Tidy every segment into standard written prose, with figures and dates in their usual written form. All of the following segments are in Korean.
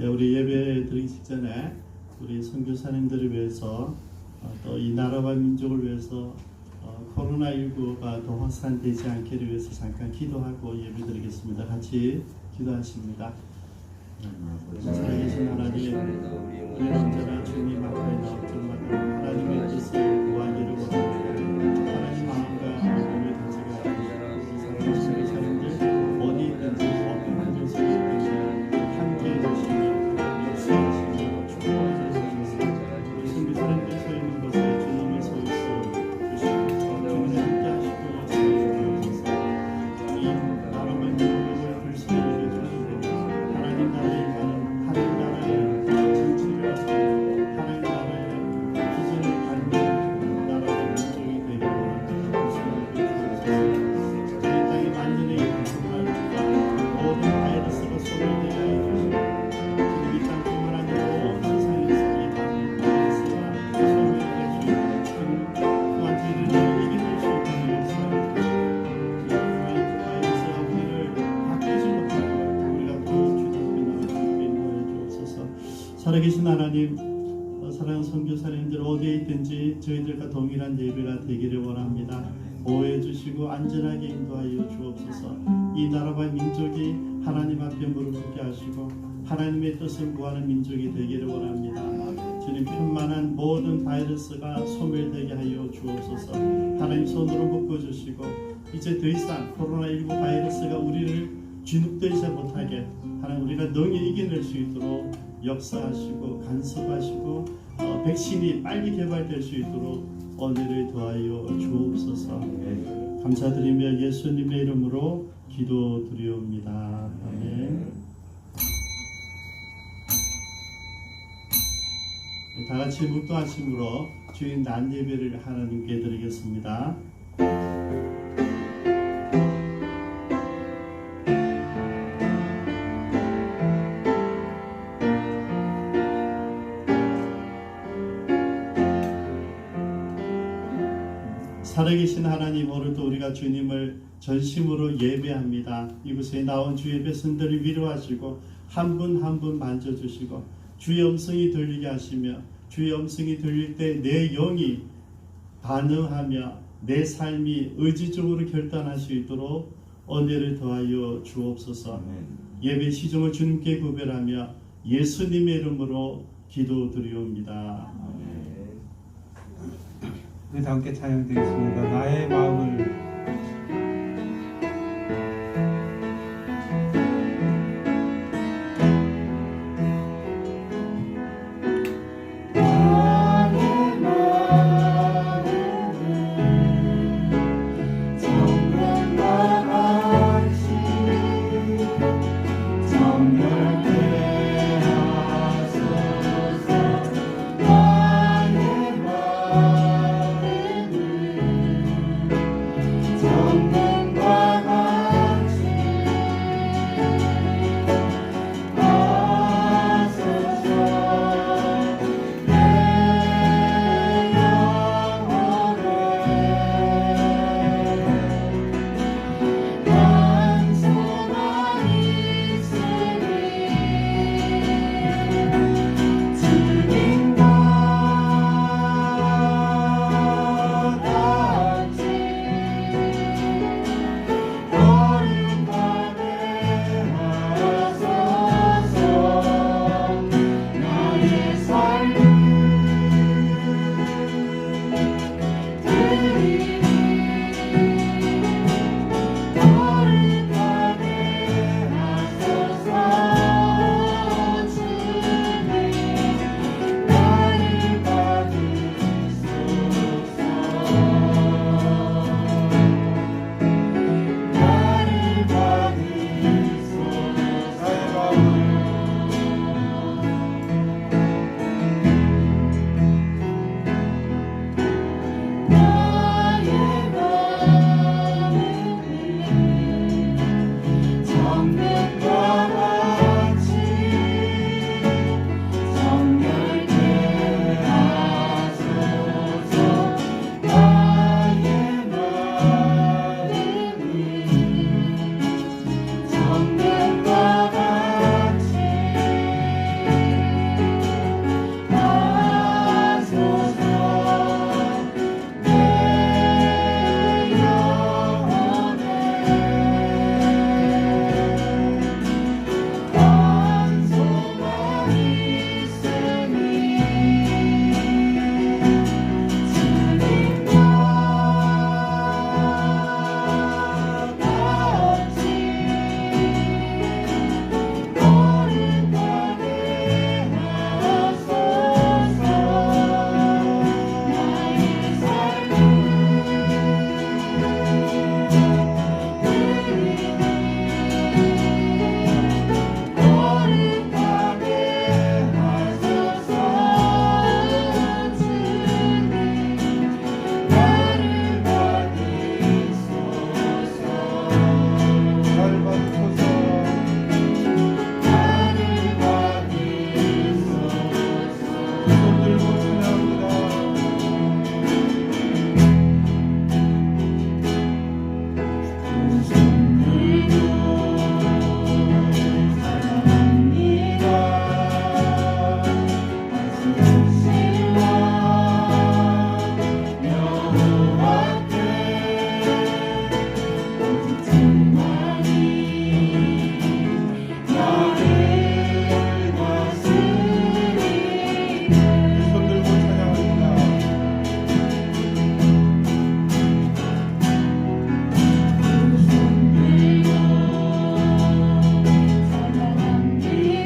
우리 예배 드리기 직전에 우리 선교사님들을 위해서 또 이 나라와 민족을 위해서 코로나19가 더 확산되지 않기를 위해서 잠깐 기도하고 예배 드리겠습니다. 같이 기도하십니다. 살아계신 하나님, 우리 언제나 주님 앞에 나올 때마다 하나님의 뜻을 구하기를 원합니다. 하나님 마음과 몸의 가치가 사랑하는 선교사님들 어디 있든지 어떤 환경 속에 있든지 함께해 주시며 역사하시며 축복해 주셔서 우리 선교사님들 서 있는 곳에 주님의 서 있어 주시고 주님이 함께 하시고 역사해 주셔서 이 나라와 민족을 불쌍히 여겨주시고 하나님 나라에 임하는 하나님 나라의 정치를 하나님 나라의 기준을 갖는 나라의 민족이 되기를 원합니다. 이 땅에 만연히 모든 바이러스가 소멸되게 하여 주시고 이 땅뿐만 아니라 온 세상에서 이 바이러스가 소멸되게 주시고 또한 저희들을 이겨낼 수 있는 역사 바이러스가 우리를 바꾸지 못하고 우리가 또 주님께 나갈 수 있게 인도하여 주옵소서. 살아계신 하나님, 사랑하는 선교사님들 어디에 있든지 저희들과 동일한 예배가 되기를 원합니다. 보호해 주시고 안전하게 인도하여 주옵소서. 이 나라와 민족이 하나님 앞에 무릎 꿇게 하시고 하나님의 뜻을 구하는 민족이 되기를 원합니다. 주님, 편만한 모든 바이러스가 소멸되게 하여 주옵소서. 하나님 손으로 묶어주시고 이제 더 이상 코로나19 바이러스가 우리를 진흙되지 못하게 하나님 우리가 능히 이겨낼 수 있도록 역사하시고 간섭하시고 백신이 빨리 개발될 수 있도록 은혜를 더하여 주옵소서. 감사드리며 예수님의 이름으로 기도드리옵니다. 아멘. 다 같이 묵도하심으로 주인 난 예배를 하나님께 드리겠습니다. 살아계신 하나님, 오늘도 우리가 주님을 전심으로 예배합니다. 이곳에 나온 주의 백성들을 위로하시고 한 분 한 분 만져주시고 주의 음성이 들리게 하시며 주의 음성이 들릴 때 내 영이 반응하며 내 삶이 의지적으로 결단할 수 있도록 은혜를 더하여 주옵소서. 예배 시종을 주님께 구별하며 예수님의 이름으로 기도드리옵니다. 우리 다 함께 찬양드리겠습니다. 나의 마음을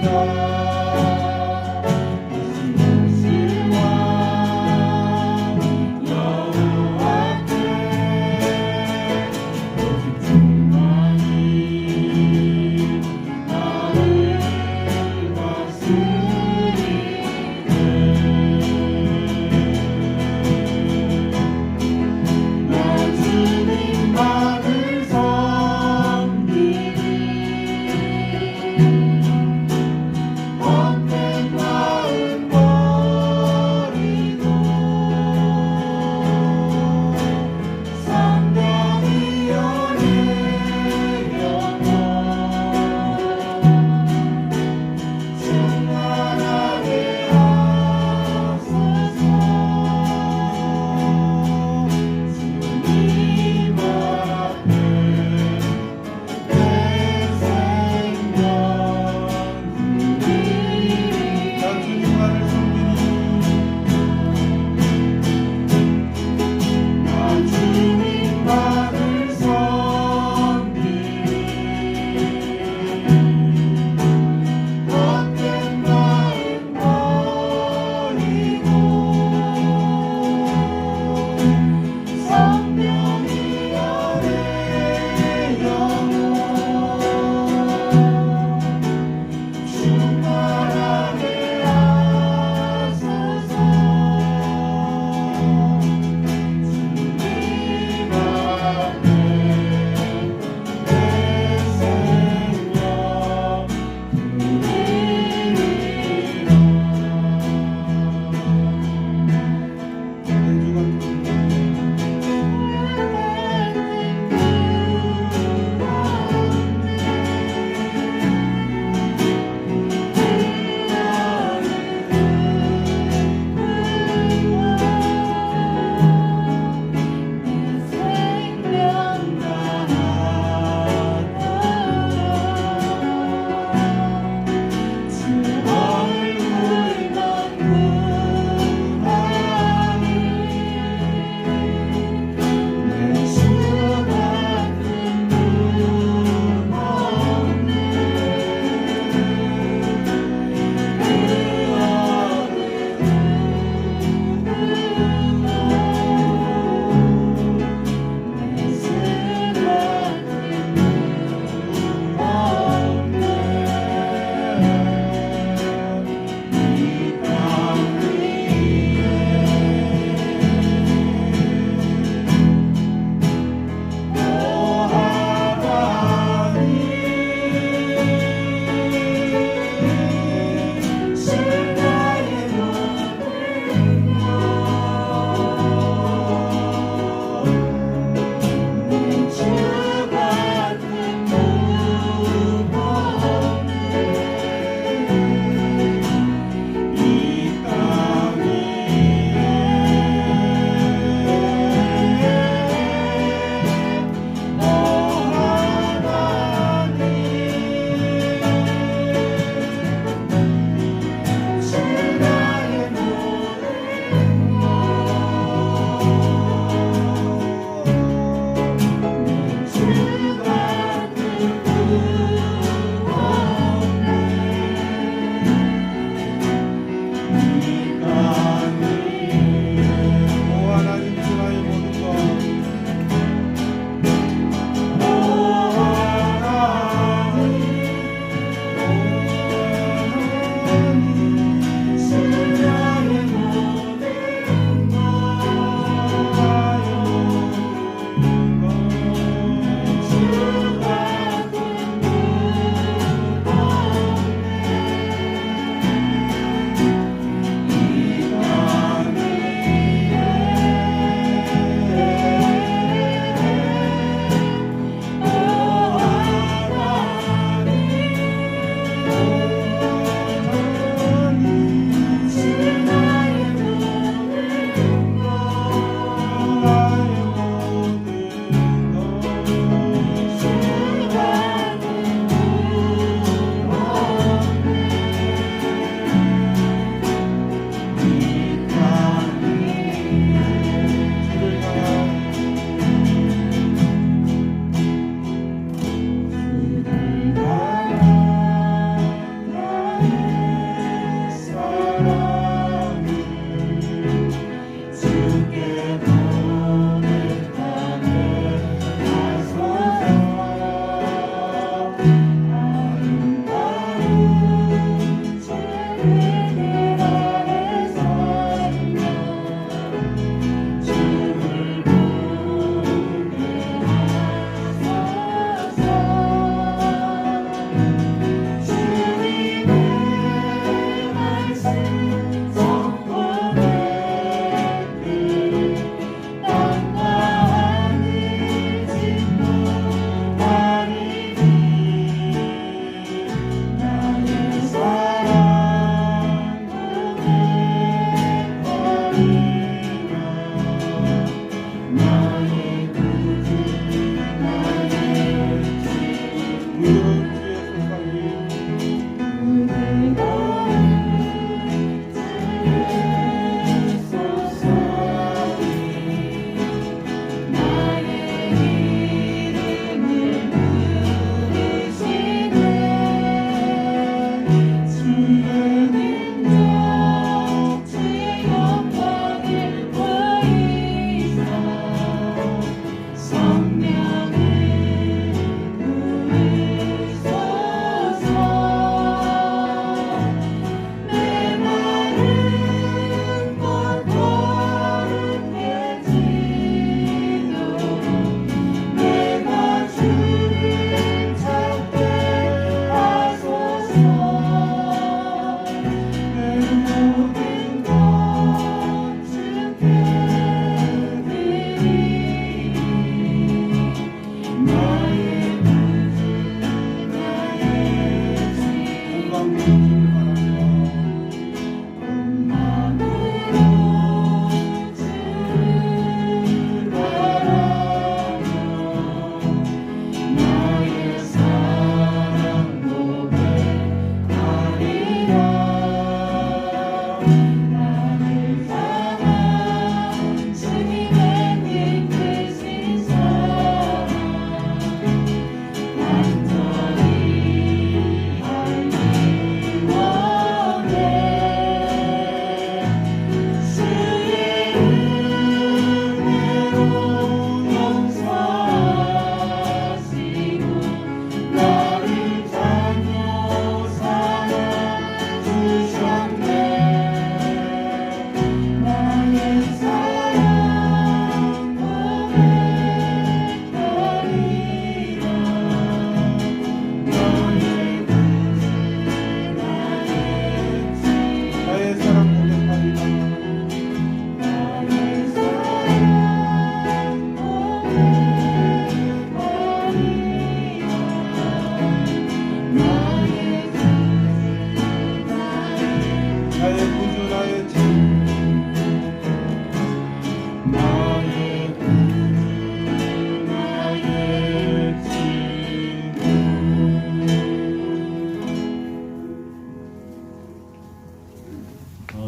내 주가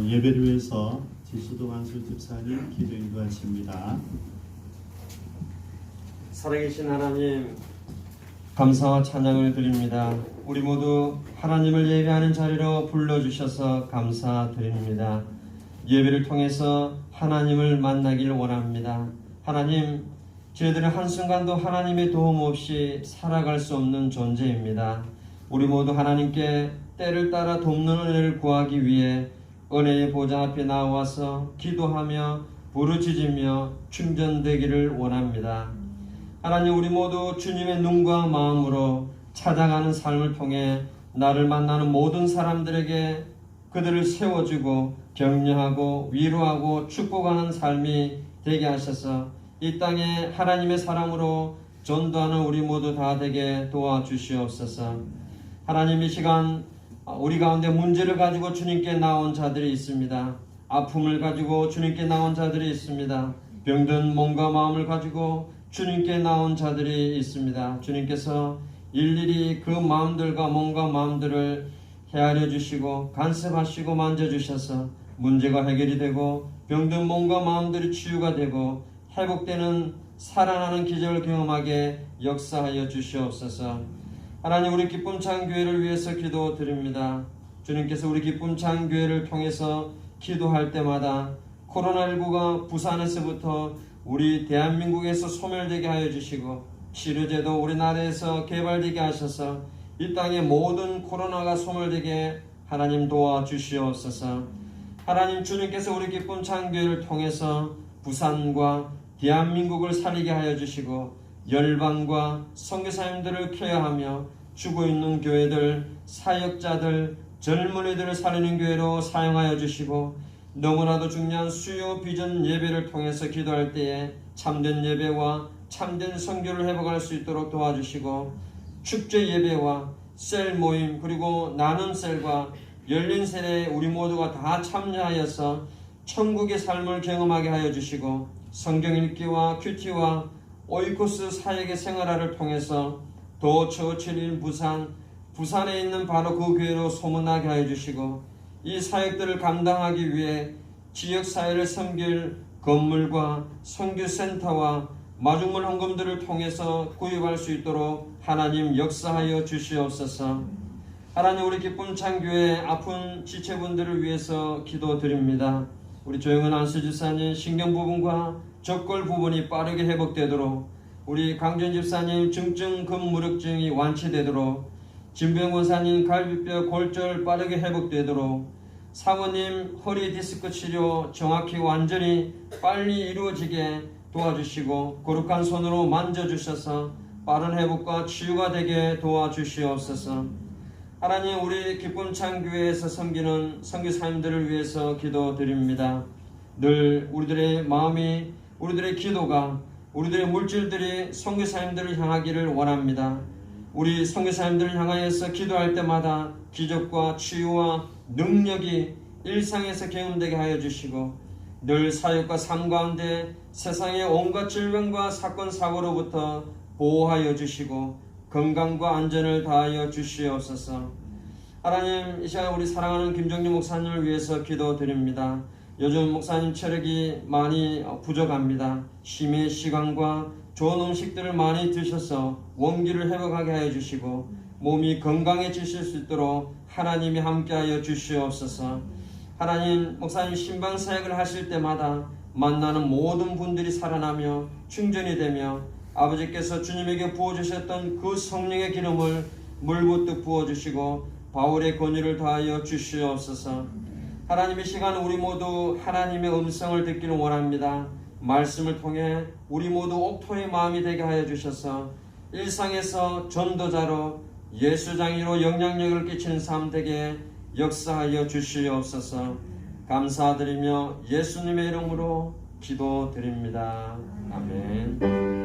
예배를 위해서 지수도 완수 집사님 기도 인도하십니다. 살아계신 하나님, 감사와 찬양을 드립니다. 우리 모두 하나님을 예배하는 자리로 불러주셔서 감사드립니다. 예배를 통해서 하나님을 만나길 원합니다. 하나님, 저희들은 한순간도 하나님의 도움 없이 살아갈 수 없는 존재입니다. 우리 모두 하나님께 때를 따라 돕는 은혜를 구하기 위해 은혜의 보좌 앞에 나와서 기도하며 부르짖으며 충전되기를 원합니다. 하나님, 우리 모두 주님의 눈과 마음으로 찾아가는 삶을 통해 나를 만나는 모든 사람들에게 그들을 세워주고 격려하고 위로하고 축복하는 삶이 되게 하셔서 이 땅에 하나님의 사랑으로 전도하는 우리 모두 다 되게 도와주시옵소서. 하나님, 이 시간 우리 가운데 문제를 가지고 주님께 나온 자들이 있습니다. 아픔을 가지고 주님께 나온 자들이 있습니다. 병든 몸과 마음을 가지고 주님께 나온 자들이 있습니다. 주님께서 일일이 그 마음들과 몸과 마음들을 헤아려 주시고 간섭하시고 만져주셔서 문제가 해결이 되고 병든 몸과 마음들이 치유가 되고 회복되는 살아나는 기적을 경험하게 역사하여 주시옵소서. 하나님, 우리 기쁨찬 교회를 위해서 기도드립니다. 주님께서 우리 기쁨찬 교회를 통해서 기도할 때마다 코로나19가 부산에서부터 우리 대한민국에서 소멸되게 하여 주시고 치료제도 우리나라에서 개발되게 하셔서 이 땅의 모든 코로나가 소멸되게 하나님 도와주시옵소서. 하나님, 주님께서 우리 기쁨찬 교회를 통해서 부산과 대한민국을 살리게 하여 주시고 열방과 선교사님들을 케어하며 죽어있는 교회들, 사역자들, 젊은이들을 살리는 교회로 사용하여 주시고 너무나도 중요한 수요 비전 예배를 통해서 기도할 때에 참된 예배와 참된 선교를 회복할 수 있도록 도와주시고 축제 예배와 셀 모임 그리고 나눔 셀과 열린 셀에 우리 모두가 다 참여하여서 천국의 삶을 경험하게 하여 주시고 성경 읽기와 큐티와 오이코스 사역의 생활화를 통해서 더 처칠인 부산에 있는 바로 그 교회로 소문나게 하여 주시고 이 사역들을 감당하기 위해 지역사회를 섬길 건물과 선교센터와 마중물 헌금들을 통해서 구입할 수 있도록 하나님 역사하여 주시옵소서. 하나님, 우리 기쁨찬 교회 아픈 지체분들을 위해서 기도드립니다. 우리 조영은 안수집사님 신경 부분과 적골 부분이 빠르게 회복되도록, 우리 강전 집사님 중증 근무력증이 완치되도록, 진병 원사님 갈비뼈 골절 빠르게 회복되도록, 사모님 허리 디스크 치료 정확히 완전히 빨리 이루어지게 도와주시고 거룩한 손으로 만져주셔서 빠른 회복과 치유가 되게 도와주시옵소서. 하나님, 우리 기쁨찬 교회에서 섬기는 선교사님들을 위해서 기도드립니다. 늘 우리들의 마음이, 우리들의 기도가, 우리들의 물질들이 선교사님들을 향하기를 원합니다. 우리 선교사님들을 향하여서 기도할 때마다 기적과 치유와 능력이 일상에서 경험되게 하여 주시고 늘 사역과 삶 가운데 세상의 온갖 질병과 사건 사고로부터 보호하여 주시고 건강과 안전을 다하여 주시옵소서. 하나님, 이 시간 우리 사랑하는 김정주 목사님을 위해서 기도드립니다. 요즘 목사님 체력이 많이 부족합니다. 쉼의 시간과 좋은 음식들을 많이 드셔서 원기를 회복하게 하여 주시고 몸이 건강해지실 수 있도록 하나님이 함께하여 주시옵소서. 하나님, 목사님 신방 사역을 하실 때마다 만나는 모든 분들이 살아나며 충전이 되며 아버지께서 주님에게 부어주셨던 그 성령의 기름을 물붓듯 부어주시고 바울의 권위를 다하여 주시옵소서. 하나님의 시간 우리 모두 하나님의 음성을 듣기를 원합니다. 말씀을 통해 우리 모두 옥토의 마음이 되게 하여 주셔서 일상에서 전도자로 예수장이로 영향력을 끼치는 삶 되게 역사하여 주시옵소서. 감사드리며 예수님의 이름으로 기도드립니다. 아멘.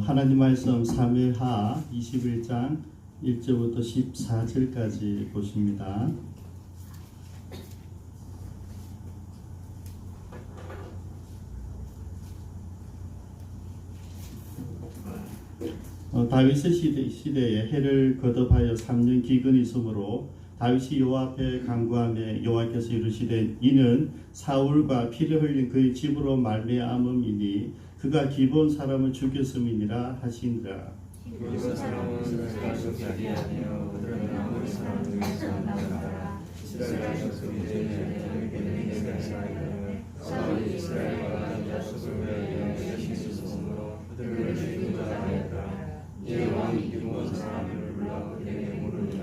하나님 말씀 사무엘하 21장 1절부터 14절까지 보십니다. 다윗의 시대에 해를 거듭하여 3년 기근이 있으므로 다윗이 여호와 앞에 간구하며 여호와께서 이르시되 이는 사울과 피를 흘린 그의 집으로 말미암음이니 그가 기브온 사람을 죽였음이니라 하시니라. 기브온 사람은 그가 죽지 아니하며 그들은 아모리 사람을 죽이지 않는다. 이스라엘 자손이 이제는 내가 이스라엘을 사울이 이스라엘과 자손을 위하여 열심히 쓰므로 그들을 죽이고자 하였다. 이에 왕이 기브온 사람을 불러 그에게 물으니라.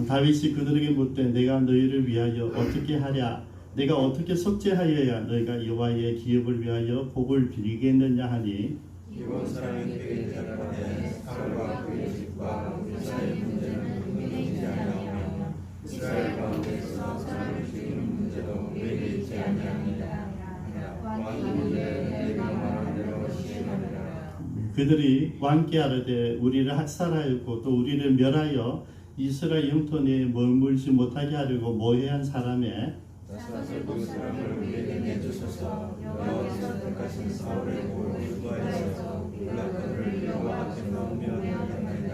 다윗이 그들에게 묻되 내가 너희를 위하여 어떻게 하랴? 내가 어떻게 속죄하여야 너희가 여호와의 기업을 위하여 복을 빌리겠느냐 하니 기브온 사람이 그에게 대답하되 사울과 그의 집과 이스라엘 문제는 은근히 아니하며 이스라엘 가운데서 사람을 죽이는 문제도 우리에게 있지 아니하니라. 왕이 이르되 내가 말한 대로 시행하리라. 그들이 왕께 아뢰되 우리를 학살하였고 또 우리를 멸하여 이스라엘 영토 내에 머물지 못하게 하려고 모해한 사람의 나사스 그 사람을 우리에게 내주소서. 여호와께서 택하신 사울의 보고 유바에서 우리가 그를 여호와 앞에 나오며 나타나리라.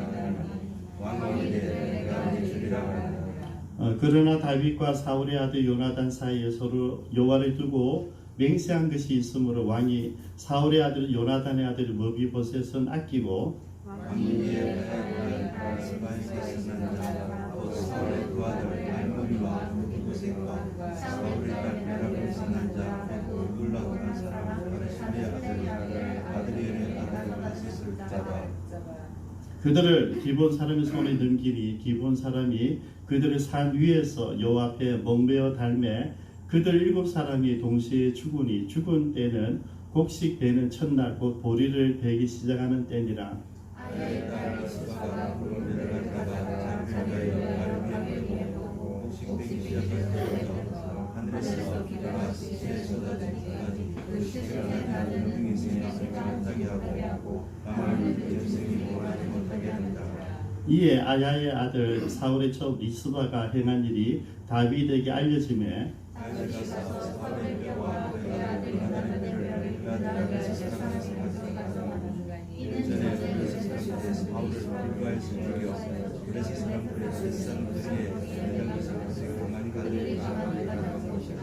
왕이 이르되 내가 내주리라 하니라. 그러나 다윗과 사울의 아들 요나단 사이에 서로 여호와를 두고 맹세한 것이 있으므로 왕이 사울의 아들 요나단의 아들 머비보셋은 아끼고 왕이 이에 하야가 스바에서 쓰는 자 곧 사울의 그 아들 알므리와 무비보셋과 사울의 딸 메라를 쓰는 자곧 울라그란 사람 바르실리의 아들이엘의 아들 하시스 자다. 그들을 기브온 사람의 손에 넘기니 기브온 사람이 그들을 산 위에서 여호와 앞에 목매어 달매 그들 7사람이 동시에 죽으니 죽은 때는 곡식 베는 첫날 곧 보리를 베기 시작하는 때니라. 아이의 딸 스바가 굴을 내려갈까봐 자기가 아르비아를 보고 곡식 베기 시작할 때부터 하늘에서 비가 시시에 쏟아지니 그 시시가 나타나는 능히 생명을 못하게 하고 밤을 짐승이 몰아지 못하게 한다. 이에 아야의 아들 사울의 첩 리스바가 행한 일이 다윗에게 알려지매 아이가서 사울의 뼈와 그의 아들 요나단의 뼈를 그 아들 앞에서 사랑해서 가져가서 이전에 그래서 사람들이 사울을 불과해서 죽였어요. 그래서 사람들이 세상 그에 이런 것을 가만히 가지고 것이다.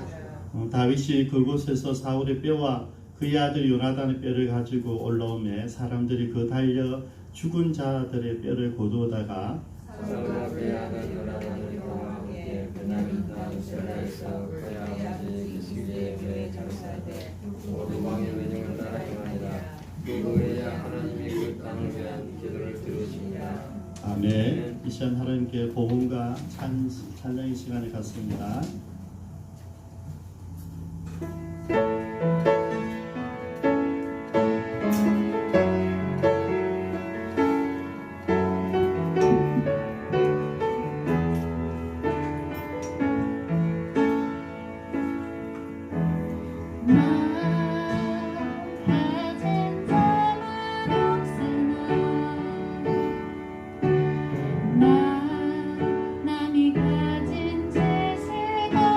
다윗이 그곳에서 사울의 뼈와 그의 아들 요나단의 뼈를 가지고 올라오매 사람들이 그 달려 죽은 자들의 뼈를 거두다가 사울과 그의 아들 요나단을 보호하기에 그날은 다 이스라엘에서 그의 아버지 이스기의 뼈에 장사하되 모두 왕의 명령을 따라 행하니라. 그후에야 하나님이 그 땅을 위한 기도를 들으시니라. 아멘. 이 시간 하나님께 복음과 찬양의 시간을 갖습니다. 남이 가진 제 세상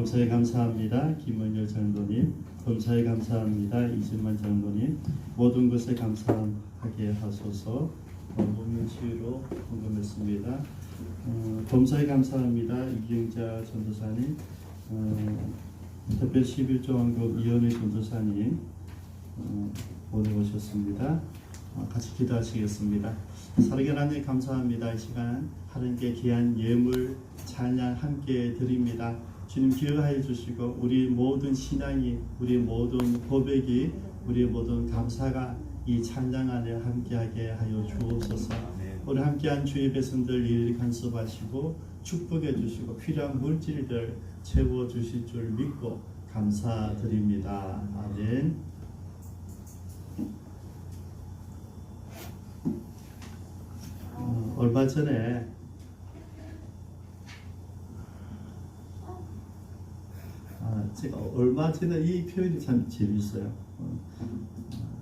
범사에 감사합니다. 김원열 장로님, 범사에 감사합니다. 이진만 장로님, 모든 것에 감사하게 하소서. 본문치유로 헌금했습니다. 범사에 감사합니다. 이경자 전도사님, 특별 11조 왕국 이현희 전도사님 보내오셨습니다. 같이 기도하시겠습니다. 사랑의 하나님 감사합니다. 이 시간 하나님께 귀한 예물 찬양 함께 드립니다. 주님 기억하여 주시고 우리 모든 신앙이, 우리 모든 고백이, 우리 모든 감사가 이 찬양 안에 함께하게 하여 주옵소서. 우리 함께한 주의 백성들 일 간섭하시고 축복해 주시고 필요한 물질들 채워 주실 줄 믿고 감사드립니다. 아멘. 얼마 전에 제가 얼마 전에 이 표현이 참 재밌어요.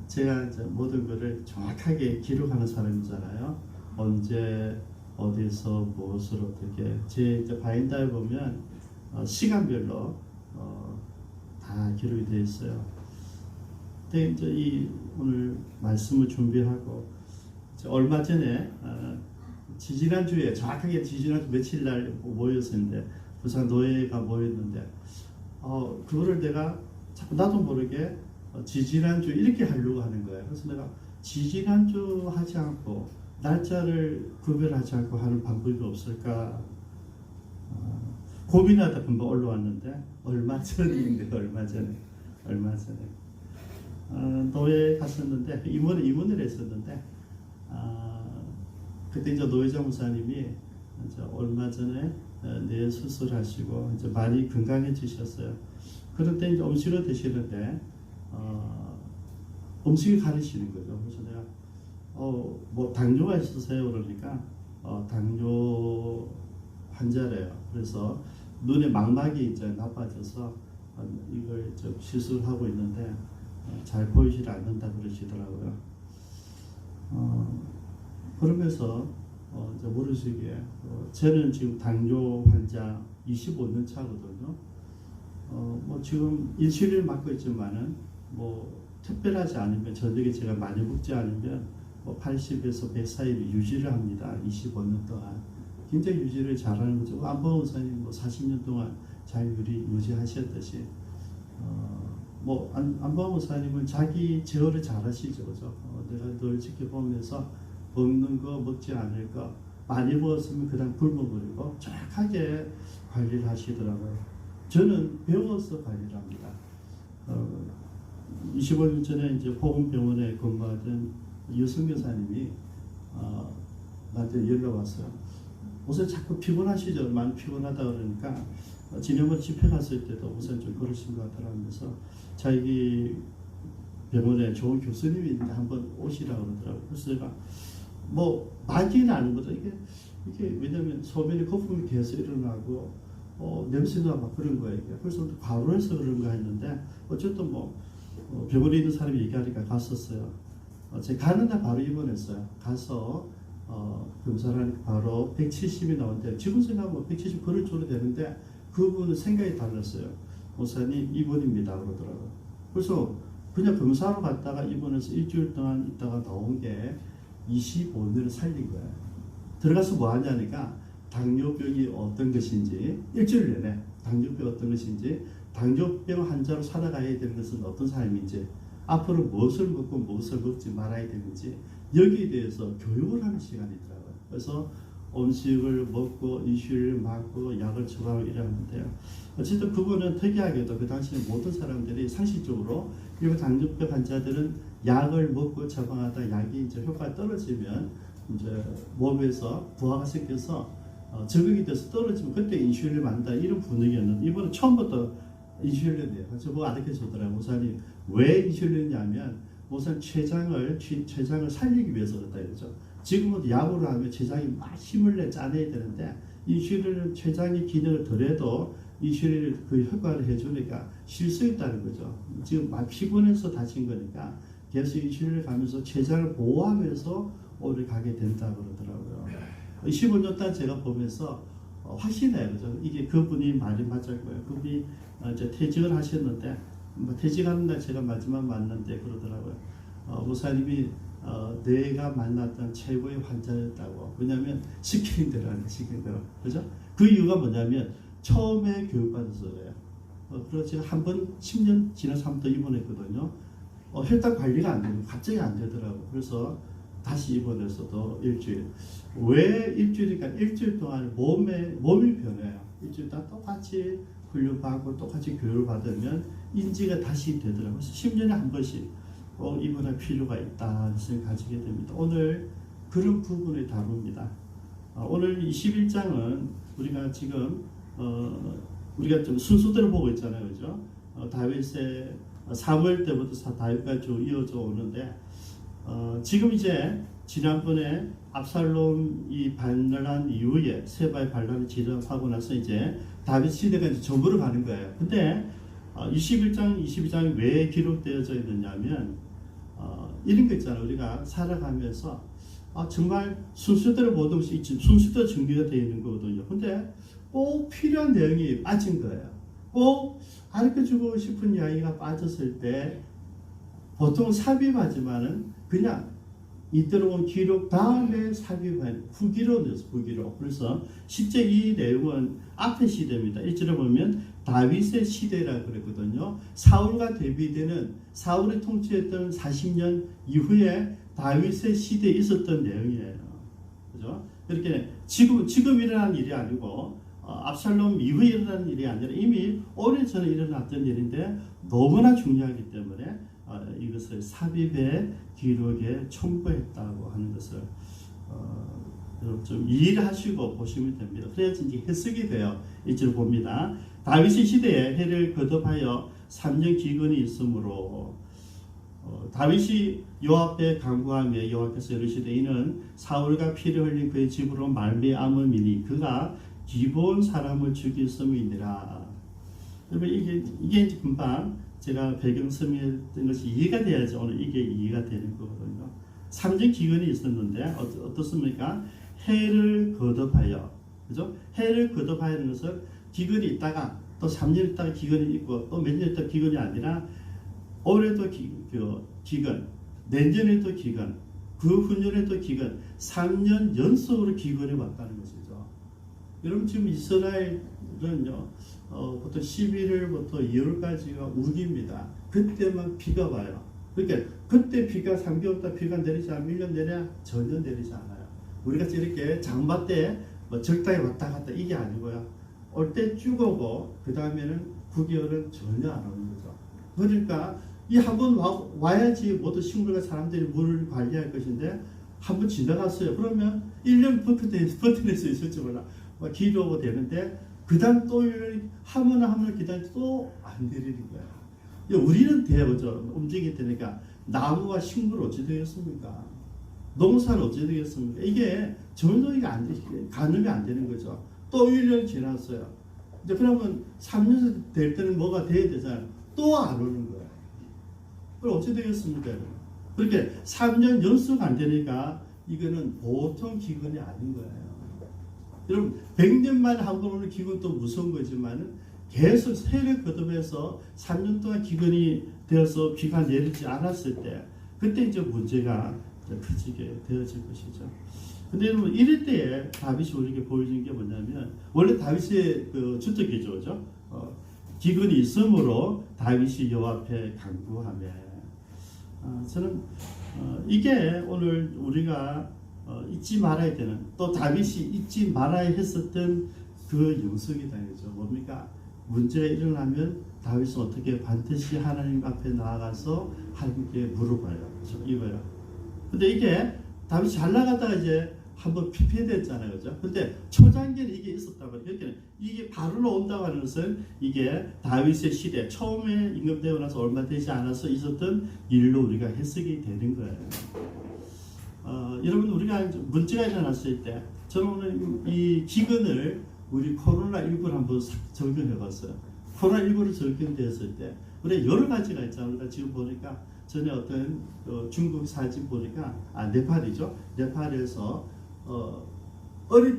제가 이제 모든 것을 정확하게 기록하는 사람이잖아요. 언제 어디서 무엇을 어떻게 제 이제 바인더에 보면 시간별로 다 기록이 되어 있어요. 근데 이제 이 오늘 말씀을 준비하고 얼마 전에 지지난주에 정확하게 지지난주 며칠 날 모였었는데 부산 노예가 모였는데 그거를 내가 자꾸 나도 모르게 지지난주 이렇게 하려고 하는 거예요. 그래서 내가 지지난주 하지 않고 날짜를 구별하지 않고 하는 방법이 없을까 고민하다 금방 올라왔는데 얼마 전에 노예 갔었는데 임원을 했었는데 그때 이제 노회장 목사님이 이제 얼마 전에 뇌 수술하시고 이제 많이 건강해지셨어요. 그럴 때 이제 음식을 드시는데 음식을 가리시는 거죠. 그래서 내가 뭐 당뇨가 있으세요? 그러니까 당뇨 환자래요. 그래서 눈의 망막이 이제 나빠져서 이걸 좀 시술하고 있는데 잘 보이질 않는다 그러시더라고요. 그러면서 이제 모르시기에 저는 지금 당뇨 환자 25년 차거든요. 뭐 지금 인슐린을 맞고 있지만은 뭐 특별하지 않으면 저녁에 제가 많이 먹지 않으면 뭐 80에서 100 사이를 유지를 합니다. 25년 동안 굉장히 유지를 잘하는 거죠. 안보원 목사님 뭐 40년 동안 잘 유지하셨듯이 뭐 안보원 목사님은 자기 제어를 잘하시죠, 그죠? 내가 늘 지켜보면서 먹는 거 먹지 않을 거 많이 먹었으면 그냥 굶어버리고 정확하게 관리를 하시더라고요. 저는 배워서 관리를 합니다. 25년 전에 이제 보건병원에 근무하던 여성 여사님이 나한테 연락 왔어요. 우선 자꾸 피곤하시죠? 많이 피곤하다 그러니까 지난번 집회 갔을 때도 우선 좀 그러신 것 같더라 하면서 자기 병원에 좋은 교수님이 있는데 한번 오시라고 그러더라고요. 그래서 제가 뭐 많지는 않은 거죠. 이게 왜냐면 소변이 거품이 계속 일어나고 냄새가 막 그런 거예요. 그래서 과로해서 그런가 했는데 어쨌든 뭐 병원에 있는 사람이 얘기하니까 갔었어요. 제가 가는 날 바로 입원했어요. 가서 검사를 하니까 바로 170이 나오는데 지금 생각하면 170 걸을 정도 되는데 그분은 생각이 달랐어요. 목사님 입원입니다 그러더라고요. 그래서 그냥 검사하러 갔다가 입원해서 일주일 동안 있다가 나온 게 25년을 살린 거예요. 들어가서 뭐 하냐니까 당뇨병이 어떤 것인지 일주일 내내 당뇨병이 어떤 것인지 당뇨병 환자로 살아가야 되는 것은 어떤 삶인지 앞으로 무엇을 먹고 무엇을 먹지 말아야 되는지 여기에 대해서 교육을 하는 시간이더라고요. 그래서 음식을 먹고 이슈를 맞고 약을 처방하고 이러는데요. 어쨌든 그분은 특이하게도 그 당시에 모든 사람들이 상식적으로 일부 당뇨병 환자들은 약을 먹고 처방하다 약이 이제 효과가 떨어지면 이제 몸에서 부하가 섞여서 적응이 돼서 떨어지면 그때 인슐린을 만든다 이런 분위기였는데 이분은 처음부터 인슐린이에요. 그래서 뭐 알게 주더라고요. 목사님 왜 인슐린이냐면 목사님 췌장을 살리기 위해서 그렇다 이거죠. 지금은 약으로 하면 췌장이 막 힘을 내 짜내야 되는데 인슐린은 췌장의 기능을 덜해도 인슐린을 그 효과를 해주니까 쉴 수 있다는 거죠. 지금 막 피곤해서 다친 거니까 계속 인슐린을 가면서 췌장을 보호하면서 오래 가게 된다고 그러더라고요. 15년 동안 제가 보면서 확신해요. 그죠? 이게 그분이 말이 맞을 거예요. 그분이 이제 퇴직을 하셨는데 퇴직하는 날 제가 마지막 만났는데 그러더라고요. 목사님이 내가 만났던 최고의 환자였다고. 왜냐하면 시키는 대로 하는 시키는 대로. 그죠? 그 이유가 뭐냐면 처음에 교육받아서 그래요. 그래서 제가 한 번 10년 지나서 한 번 더 입원했거든요. 혈당 관리가 안 되고 갑자기 안 되더라고. 그래서 다시 입원해서도 일주일. 왜 일주일이니까 일주일 동안 몸이 변해요. 일주일 동안 똑같이 훈련받고 똑같이 교육을 받으면 인지가 다시 되더라고요. 그래서 10년에 한 번씩 꼭 입원할 필요가 있다는 생각을 가지게 됩니다. 오늘 그런 부분을 다룹니다. 오늘 21장은 우리가 지금 우리가 좀 순서대로 보고 있잖아요. 그죠? 다윗의 사무엘 때부터 다윗까지 쭉 이어져 오는데 지금 이제 지난번에 압살롬이 반란한 이후에 세바의 반란을 진압하고 나서 이제 다윗 시대가 이제 접으러 가는 거예요. 근데 21장, 22장이 왜 기록되어져 있느냐면 이런 거 있잖아요. 우리가 살아가면서 정말 순서대로 모든 것이 순서대로 정리가 되어 있는 거거든요. 근데 꼭 필요한 내용이 빠진 거예요. 꼭 가르쳐주고 싶은 이야기가 빠졌을 때 보통 삽입하지만은 그냥 이때로 온 기록 다음에 삽입한 후기로 넣었어요. 후기로. 그래서 실제 이 내용은 앞의 시대입니다. 1절에 보면 다윗의 시대라고 그랬거든요. 사울과 대비되는 사울이 통치했던 40년 이후에 다윗의 시대에 있었던 내용이에요. 그죠? 이렇게 지금 일어난 일이 아니고 압살롬 이후에 일어난 일이 아니라 이미 오래전에 일어났던 일인데 너무나 중요하기 때문에 이것을 삽입의 기록에 첨부했다고 하는 것을 좀 이해하시고 보시면 됩니다. 그래야지 이제 해석이 돼요. 이절 봅니다. 다윗의 시대에 해를 거듭하여 3년 기근이 있으므로 다윗이 요압에 간구하며 여호와께서 이르시되 이는 사울과 피를 흘린 그의 집으로 말미암음이니 그가 기브온 사람을 죽였음이니라. 이게 이제 금방 제가 배경 설명했던 것이 이해가 돼야지 오늘 이게 이해가 되는 거거든요. 3년 기근이 있었는데 어떻습니까? 해를 거듭하여, 그죠? 해를 거듭하여는 것은 기근이 있다가 또 3년 있다가 기근이 있고 또 몇 년 있다가 기근이 아니라 올해도 기근, 내년에도 기근, 그 후년에도 기근, 3년 연속으로 기근이 왔다는 것이죠. 여러분 지금 이스라엘은요, 보통 11월부터 2월까지가 우기입니다. 그때만 비가 와요. 그러니까 그때 비가 3개월 동안 비가 내리지 않으면 1년 내내 전혀 내리지 않아요. 우리가 이렇게 장마 때 뭐 적당히 왔다 갔다 이게 아니고요. 올 때 쭉 오고 그 다음에는 9개월은 전혀 안 오는 거죠. 그러니까 이 한번 와야지 모두 식물과 사람들이 물을 관리할 것인데 한번 지나갔어요. 그러면 1년 버텨낼 수 있을지 몰라. 막 기도하고 되는데 그 다음 또 하면 기다리고 또 안 내리는 거야. 우리는 되죠. 움직이게 되니까 나무와 식물 어찌 되겠습니까? 농사는 어찌 되겠습니까? 이게 전도가 안 되게 가늠이 안 되는 거죠. 또 1년 지났어요. 이제 그러면 3년 될 때는 뭐가 돼야 되잖아요. 또 안 오는 거야. 그럼 어찌 되겠습니까? 그렇게 3년 연속 안 되니까 이거는 보통 기근이 아닌 거예요. 여러분 100년 만에 한 번 오는 기근도 무서운 거지만 계속 세력 거듭해서 3년 동안 기근이 되어서 비가 내리지 않았을 때 그때 이제 문제가 커지게 되어질 것이죠. 근데 여러분 이럴 때에 다윗이 우리에게 보여준 게 뭐냐면 원래 다윗의 그 주특기죠. 기근이 있으므로 다윗이 여호와 앞에 간구하며 저는 이게 오늘 우리가 잊지 말아야 되는 또 다윗이 잊지 말아야 했었던 그 영성이다 이거죠. 뭡니까? 문제가 일어나면 다윗은 어떻게 반드시 하나님 앞에 나아가서 하나님께 물어봐요. 그렇죠? 이거요. 근데 이게 다윗이 잘 나가다가 이제 한번 피폐됐잖아요. 그죠? 근데 초장기는 이게 있었단 말이에요. 그러니까 이게 바로로 온다고 하는 것은 이게 다윗의 시대 처음에 임금되고 나서 얼마 되지 않아서 있었던 일로 우리가 해석이 되는 거예요. 여러분 우리가 문제가 일어났을 때 저는 오늘 이 기근을 우리 코로나19를 한번 적용해 봤어요. 코로나19를 적용되었을 때 우리 여러 가지가 있잖아요. 우리가 지금 보니까 전에 어떤 중국 사진 보니까 네팔이죠. 네팔에서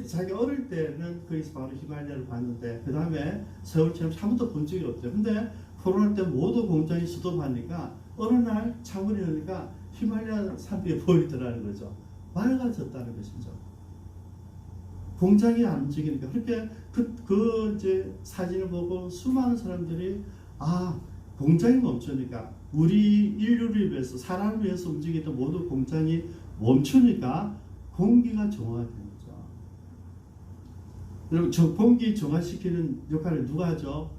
자기 어릴 때는 거기서 바로 히말라야를 봤는데 그 다음에 서울처럼 아무도 본 적이 없죠. 근데 코로나 때 모두 공장이 수도하니까 어느 날 창문이 열니까 히말라야 산맥이 보이더라는 거죠. 맑아졌다는 것이죠. 공장이 안 움직이니까 그렇게 그 이제 사진을 보고 수많은 사람들이 공장이 멈추니까 우리 인류를 위해서 사람을 위해서 움직이던 모든 공장이 멈추니까 공기가 정화되는 거죠. 여러분 저 공기 정화시키는 역할을 누가 하죠?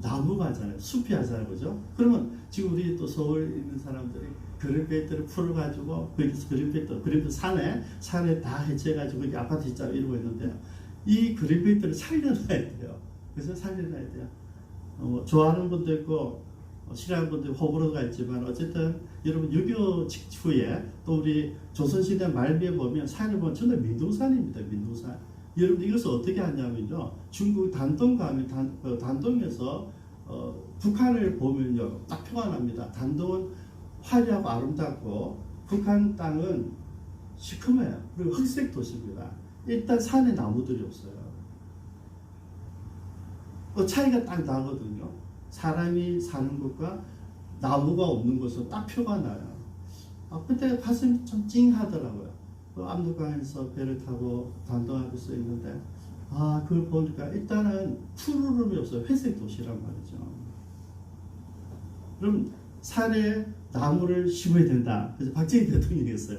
나무가 하잖아요. 숲이 하잖아요. 그죠? 그러면 지금 우리 또 서울에 있는 사람들이 그린벨트를 풀어가지고 거기서 그린벨트 산에 다 해체해가지고 이렇게 아파트 짓자고 이러고 있는데요. 이 그린벨트를 살려놔야 돼요. 그래서 살려놔야 돼요. 좋아하는 분도 있고 싫어하는 분도 호불호가 있지만 어쨌든 여러분 6.25 직후에 또 우리 조선시대 말미에 보면 산을 보면 전부 민둥산입니다. 민둥산. 여러분 이것을 어떻게 하냐면요. 중국 단동 가면 단동에서 북한을 보면요. 딱 표가 납니다. 단동은 화려하고 아름답고 북한 땅은 시커매요. 그리고 흑색 도시입니다. 일단 산에 나무들이 없어요. 차이가 딱 나거든요. 사람이 사는 곳과 나무가 없는 곳은 딱 표가 나요. 그때 가슴이 좀 찡하더라고요. 압록강에서 배를 타고 단동하고 써 있는데 그걸 보니까 일단은 푸르름이 없어요. 회색 도시란 말이죠. 그럼 산에 나무를 심어야 된다. 그래서 박정희 대통령이 했어요.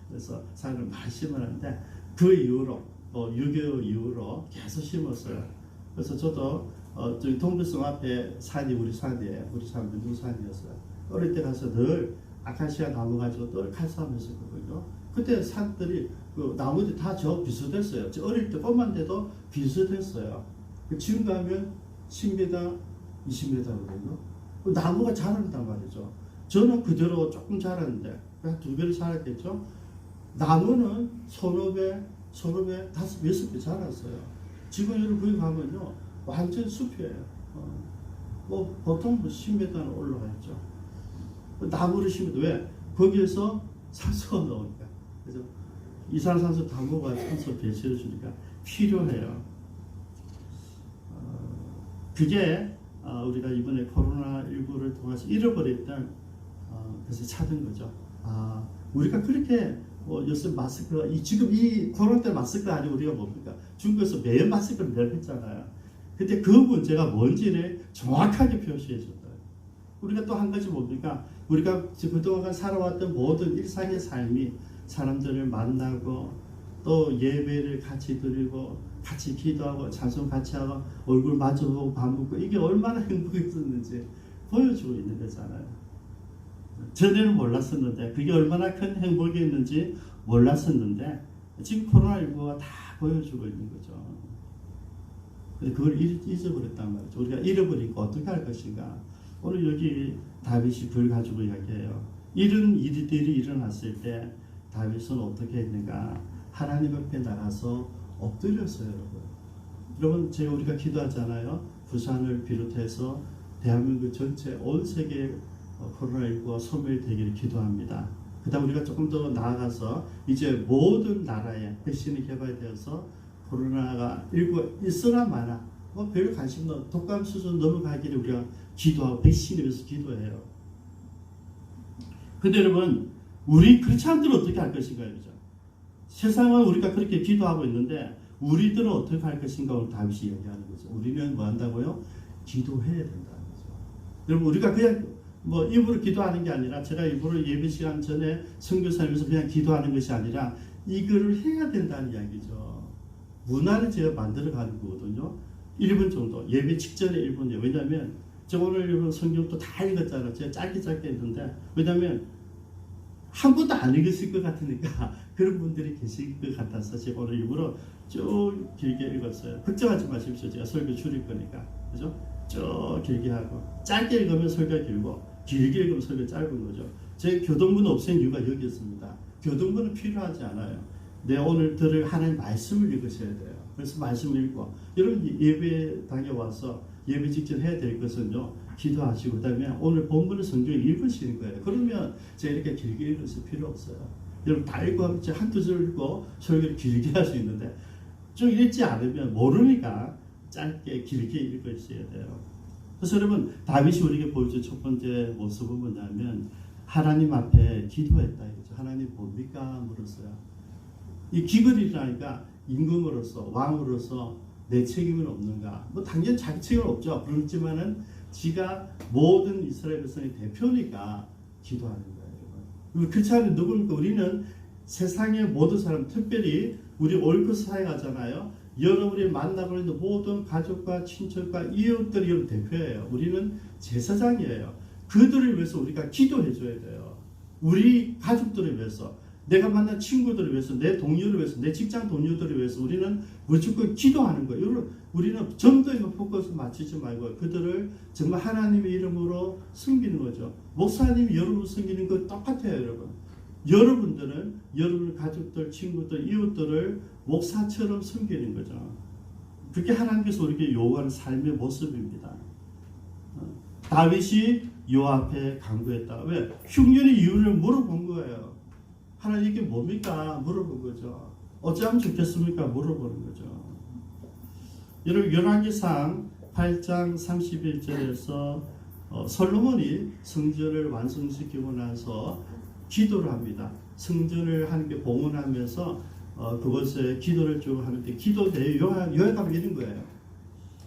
그래서 산을 많이 심었는데 그 이후로 6.25 이후로 계속 심었어요. 그래서 저도 저기 동백섬 앞에 산이 우리 산이에요. 우리 산 민둥산이었어요. 어릴 때 가서 늘 아카시아 나무 가지고 늘 칼싸움했을 거거든요. 그때 산들이 그 나무들이 다 저 비슷했어요. 저 어릴 때 것만 돼도 비슷했어요. 지금 가면 10m, 20m거든요. 나무가 자란단 말이죠. 저는 그대로 조금 자랐는데 한 2배를 자랐겠죠. 나무는 서너 배, 다섯, 여섯 배 자랐어요. 지금 여러분 거기 가면요 완전 숲이에요. 보통 10m는 올라가죠. 나무를 심어도 왜? 거기에서 산소가 나오니까. 그래서 이산화탄소 나무가 산소 배출해 주니까 필요해요. 그게 우리가 이번에 코로나19를 통해서 잃어버렸던 그래서 찾은 거죠. 우리가 그렇게 요새 마스크가 지금 이 코로나 때 마스크가 아니고 우리가 뭡니까? 중국에서 매연 마스크를 늘 했잖아요. 근데 그 문제가 뭔지를 정확하게 표시해 줬다. 우리가 또 한 가지 뭡니까? 우리가 그동안 살아왔던 모든 일상의 삶이 사람들을 만나고 또 예배를 같이 드리고 같이 기도하고 찬송 같이 하고 얼굴 마주보고 밥 먹고 이게 얼마나 행복했었는지 보여주고 있는 거잖아요. 전에는 몰랐었는데 그게 얼마나 큰 행복이었는지 몰랐었는데 지금 코로나19가 다 보여주고 있는 거죠. 근데 그걸 잊어버렸단 말이죠. 우리가 잃어버리고 어떻게 할 것인가. 오늘 여기 다윗이 그걸 가지고 이야기해요. 이런 일들이 일어났을 때 다윗은 어떻게 했는가. 하나님 앞에 나가서 엎드렸어요. 여러분 제가 우리가 기도하잖아요. 부산을 비롯해서 대한민국 전체 온 세계 코로나19가 소멸되기를 기도합니다. 그 다음 우리가 조금 더 나아가서 이제 모든 나라에 백신이 개발되어서 코로나가 있으나 마나 뭐 별로 관심 없는 독감 수준 넘어가기를 우리가 기도하고 백신에 위해서 기도해요. 근데 여러분 우리 크리스찬들은 어떻게 할 것인가 그죠? 세상은 우리가 그렇게 기도하고 있는데 우리들은 어떻게 할 것인가 오늘 다윗이 얘기하는 거죠. 우리는 뭐 한다고요? 기도해야 된다는 거죠. 여러분 우리가 그냥 뭐 입으로 기도하는 게 아니라 제가 입으로 예배 시간 전에 선교사님에서 그냥 기도하는 것이 아니라 이거를 해야 된다는 이야기죠. 문화를 제가 만들어 가는 거거든요. 1분 정도 예배 직전에 1분이에요. 왜냐하면 제가 오늘 읽은 성경도 다 읽었잖아요. 제가 짧게 했는데 왜냐하면 한 번도 안 읽었을 것 같으니까 그런 분들이 계실 것 같아서 제가 오늘 일부러 쭉 길게 읽었어요. 걱정하지 마십시오. 제가 설교 줄일 거니까. 그죠? 쭉 길게 하고 짧게 읽으면 설교가 길고 길게 읽으면 설교가 짧은 거죠. 제 교동문 없앤 이유가 여기 있습니다. 교동문은 필요하지 않아요. 내 오늘 들을 하나님 말씀을 읽으셔야 돼요. 그래서 말씀을 읽고 여러분 예배당에 와서 예배 직전 해야 될 것은요. 기도하시고 그다음에 오늘 본문의 성경을 읽으시는 거예요. 그러면 제가 이렇게 길게 읽을 필요 없어요. 여러분 다 읽고 하면 한두 절 읽고 설교를 길게 할 수 있는데 좀 읽지 않으면 모르니까 짧게 길게 읽으셔야 돼요. 그래서 여러분 다윗이 우리에게 보여준 첫 번째 모습은 뭐냐면 하나님 앞에 기도했다 이거죠. 하나님 뭡니까? 물었어요. 이 기근이라니까 임금으로서 왕으로서 내 책임은 없는가? 뭐 당연히 자기 책임은 없죠. 그렇지만은 지가 모든 이스라엘 백성의 대표니까 기도하는 거예요. 그렇지 않으면 누굽니까? 우리는 세상의 모든 사람, 특별히 우리 올크 사회 가잖아요. 여러분이 만나고 있는 모든 가족과 친척과 이웃들이 여러분 대표예요. 우리는 제사장이에요. 그들을 위해서 우리가 기도해 줘야 돼요. 우리 가족들을 위해서, 내가 만난 친구들을 위해서, 내 동료를 위해서, 내 직장 동료들을 위해서 우리는 무조건 기도하는 거예요. 여러분, 우리는 전도에만 포커스 맞추지 말고 그들을 정말 하나님의 이름으로 섬기는 거죠. 목사님이 여러분 섬기는 거 똑같아요, 여러분. 여러분들은 여러분 가족들, 친구들, 이웃들을 목사처럼 섬기는 거죠. 그게 하나님께서 우리에게 요구하는 삶의 모습입니다. 다윗이 요 앞에 간구했다. 왜? 흉년의 이유를 물어본 거예요. 하나님 이게 뭡니까? 물어본 거죠. 어찌하면 좋겠습니까? 물어보는 거죠. 여러분 열왕기상 8장 31절에서 솔로몬이 성전을 완성시키고 나서 기도를 합니다. 성전을 하나님께 봉헌하면서 그것에 기도를 쭉 하는데 기도 내용 요약하면 이런 거예요.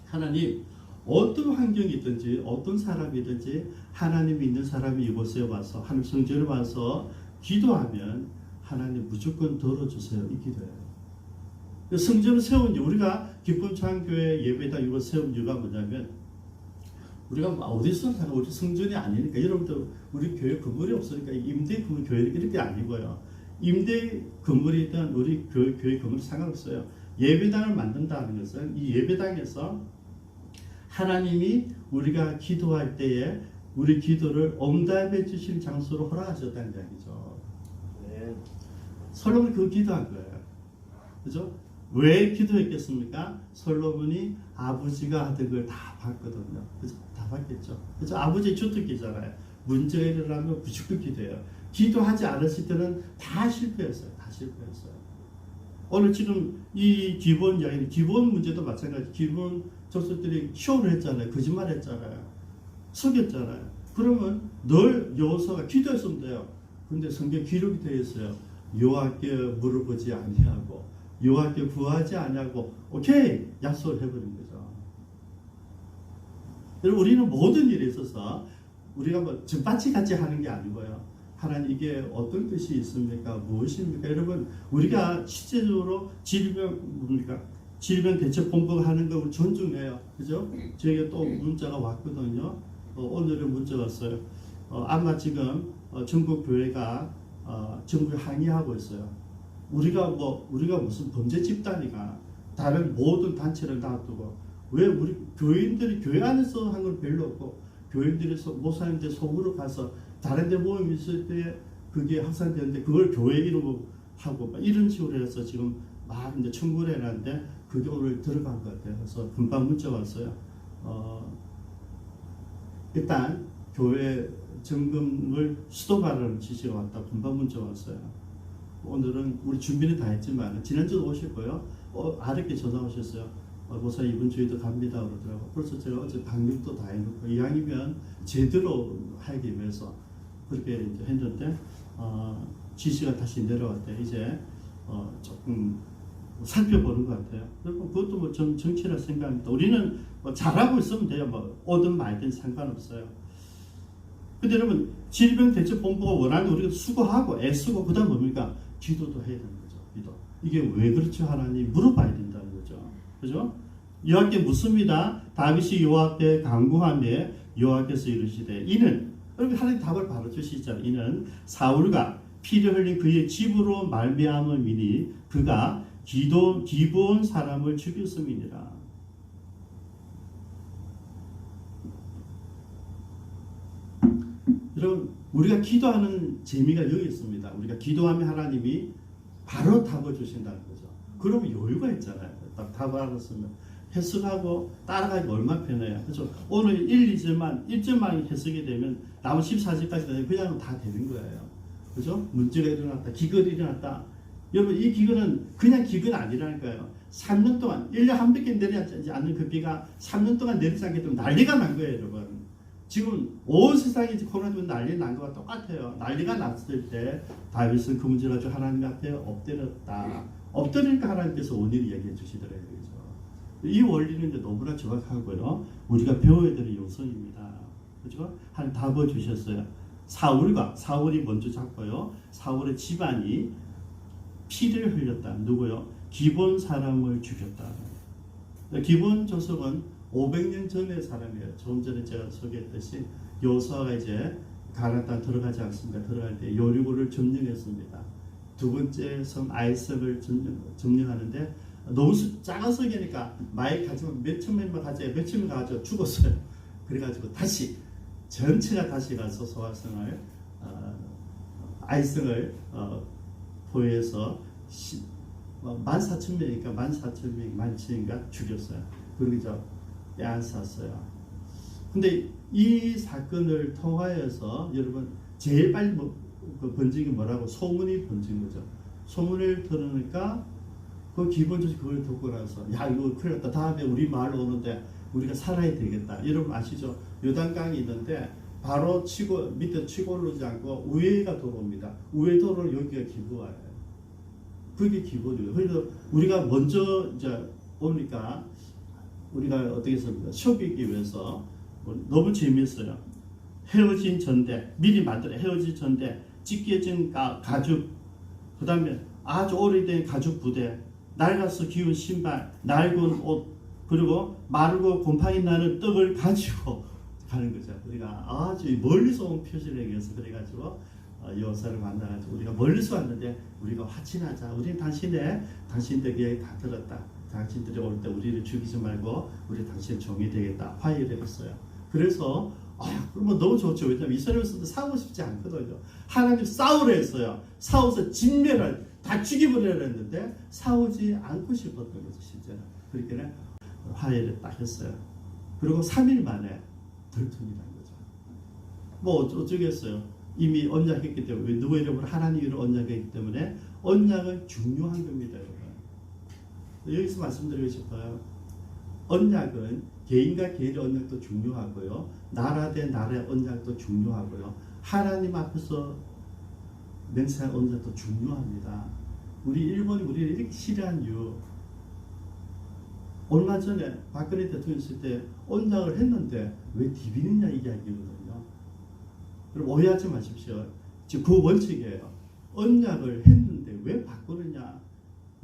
하나님 어떤 환경이든지 어떤 사람이든지 하나님 믿는 사람이 이곳에 와서 하나님 성전에 와서 기도하면 하나님 무조건 들어주세요. 이 기도예요. 성전을 세운 이유, 우리가 기쁨창교회 예배당 이거 세운 이유가 뭐냐면 우리가 어디서 사는 우리 성전이 아니니까. 여러분들 우리 교회 건물이 없으니까 임대 건물 교회는 이렇게 아니고요. 임대 건물이든 우리 교회 건물 상관없어요. 예배당을 만든다는 것은 이 예배당에서 하나님이 우리가 기도할 때에 우리 기도를 응답해 주신 장소로 허락하셨다는 이야기죠. 네. 솔로몬이 그 기도한 거예요. 그죠? 왜 기도했겠습니까? 솔로몬이 아버지가 하던 걸 다 봤거든요. 그죠? 다 봤겠죠. 그죠? 아버지의 주특기잖아요. 문제가 일어나면 무조건 기도해요. 기도하지 않았을 때는 다 실패했어요. 다 실패했어요. 오늘 지금 이 기본 이야기는 기본 문제도 마찬가지. 기본 족속들이 쇼를 했잖아요. 거짓말 했잖아요. 속였잖아요. 그러면 늘 여호수아가 기도했으면 돼요. 근데 성경 기록이 되어 있어요. 여호와께 물어보지 아니하고 여호와께 구하지 아니하고 오케이 약속을 해버린 거죠. 여러분 우리는 모든 일에 있어서 우리가 뭐 전파치 같이 하는 게 아니고요. 하나님 이게 어떤 뜻이 있습니까? 무엇입니까? 여러분 우리가 실제적으로 질병 대책 본부가 하는 거 존중해요. 그죠? 저에게 또 문자가 왔거든요. 오늘은 문자 왔어요. 아마 지금 전국 교회가 정부에 항의하고 있어요. 우리가 무슨 범죄 집단이가 다른 모든 단체를 놔두고 왜 우리 교인들이 교회 안에서 한 건 별로 없고 교인들이 목사님들 속으로 가서 다른 데 모임 있을 때 그게 확산되는데 그걸 교회 이름으로 하고 이런 식으로 해서 지금 막 이제 청구를 해놨는데 그게 오늘 들어간 것 같아요. 그래서 금방 문자 왔어요. 일단 교회 점검을 수도하라는 지시가 왔다. 금방 문자 왔어요. 오늘은 우리 준비는 다 했지만 지난주도 오실 거예요. 아랫게 전화 오셨어요. 목사 이번 주에도 갑니다 그러더라고. 벌써 제가 어제 방역도 다 해놓고 이왕이면 제대로 하기 위해서 그렇게 이제 했는데 지시가 다시 내려왔대. 이제 조금 살펴보는 것 같아요. 그리고 그것도 뭐 정치라 생각합니다. 우리는 뭐 잘하고 있으면 돼요. 뭐 오든 말든 상관없어요. 근데 여러분 질병대책본부가 원하는 우리가 수고하고 애쓰고 그다음 뭡니까? 기도도 해야 되는 거죠. 기도. 이게 왜 그렇죠 하나님 물어봐야 된다는 거죠. 그죠? 여호와께 묻습니다. 다윗이 여호와께 간구하며 여호와께서 이르시되 이는 여러분 하나님 답을 바로 주시잖아요. 이는 사울과 피를 흘린 그의 집으로 말미암음이니 그가 기도온 사람을 죽였음이니라. 여러분 우리가 기도하는 재미가 여기 있습니다. 우리가 기도하면 하나님이 바로 답을 주신다는 거죠. 그러면 여유가 있잖아요. 딱 답을 알았으면 해석하고 따라가기 얼마나 편해요. 그렇죠? 오늘 1절만 해석이 되면 나머지 14절까지 그냥 다 되는 거예요. 그죠? 문제가 일어났다. 기근이 일어났다. 여러분 이 기근은 그냥 기근 아니라니까요. 3년 동안 1년 한 번밖에 내리지 않는 그 비가 3년 동안 내리지 않기 때문에 난리가 난 거예요. 여러분. 지금 온 세상이 코로나 때문에 난리 난 것과 똑같아요. 난리가 났을 때 다윗은 그 문제 가지고 하나님 앞에 엎드렸다. 엎드리니까 하나님께서 원인을 얘기해 주시더래요. 이 원리는 이제 너무나 정확하고요. 우리가 배워야 되는 요소입니다. 그렇죠? 하나님 답을 주셨어요. 사울이 먼저 잡고요. 사울의 집안이 피를 흘렸다. 누구요? 기본 사람을 죽였다. 기본 조석은 500년 전의 사람이에요. 조금 전에 제가 소개했듯이 여호수아가 이제 가나안 땅 들어가지 않습니까? 들어갈 때 여리고를 점령했습니다. 두 번째 성 아이성을 점령하는데 너무 작은 성이니까 많이 가지면 몇천 명만 가져야 몇천 명 가져 죽었어요. 그래가지고 다시 전체가 다시 가서 소아성을 아이성을 포위해서 14,000명이니까 14,000명 17,000인가 죽였어요. 그리고 이제 빼앗았어요. 근데 이 사건을 통하여서 여러분 제일 빨리 번진 게 뭐라고? 소문이 번진 거죠. 소문을 들으니까 그 기본적으로 그걸 듣고 나서 야 이거 큰일 났다. 다음에 우리 마을로 오는데 우리가 살아야 되겠다. 여러분 아시죠? 요단강이 있는데 바로 밑에 치고 오르지 않고 우회가 도로입니다. 우회 도로를 여기가 기부하예요. 그게 기본이에요. 그래서 우리가 먼저 이제 오니까 우리가 어떻게 했습니까? 속이기 위해서 너무 재미있어요. 헤어진 전대, 미리 만들어 헤어진 전대, 찢겨진 가죽, 그 다음에 아주 오래된 가죽 부대, 낡아서 기운 신발, 낡은 옷, 그리고 마르고 곰팡이 나는 떡을 가지고 가는 거죠. 우리가 아주 멀리서 온 표시를 얘기해서 그래가지고 여호사를 만나가지고 우리가 멀리서 왔는데 우리가 화친하자. 우리는 당신들 얘기 다 들었다. 당신들이 올 때 우리를 죽이지 말고 우리 당신 종이 되겠다. 화해를 했어요. 그래서 그러면 너무 좋죠. 왜냐하면 이스라엘에서도 싸우고 싶지 않거든요. 하나님 싸우려 했어요. 싸워서 진멸을 다 죽여버리려 했는데 싸우지 않고 싶었던 거죠. 실제는. 그렇게 화해를 딱 했어요. 그리고 3일 만에 들통이 난 거죠. 뭐 어쩌겠어요. 이미 언약했기 때문에 누구의 이름으로 하나님 이름으로 언약했기 때문에 언약은 중요한 겁니다. 여러분. 여기서 말씀드리고 싶어요. 언약은 개인과 개인의 언약도 중요하고요. 나라 대 나라의 언약도 중요하고요. 하나님 앞에서 맹세한 언약도 중요합니다. 우리 일본이 우리를 이렇게 싫어한 이유, 얼마 전에 박근혜 대통령 있을 때 언약을 했는데 왜 디비느냐 이 이야기거든요. 그럼 오해하지 마십시오. 지금 그 원칙이에요. 언약을 했는데 왜 바꾸느냐?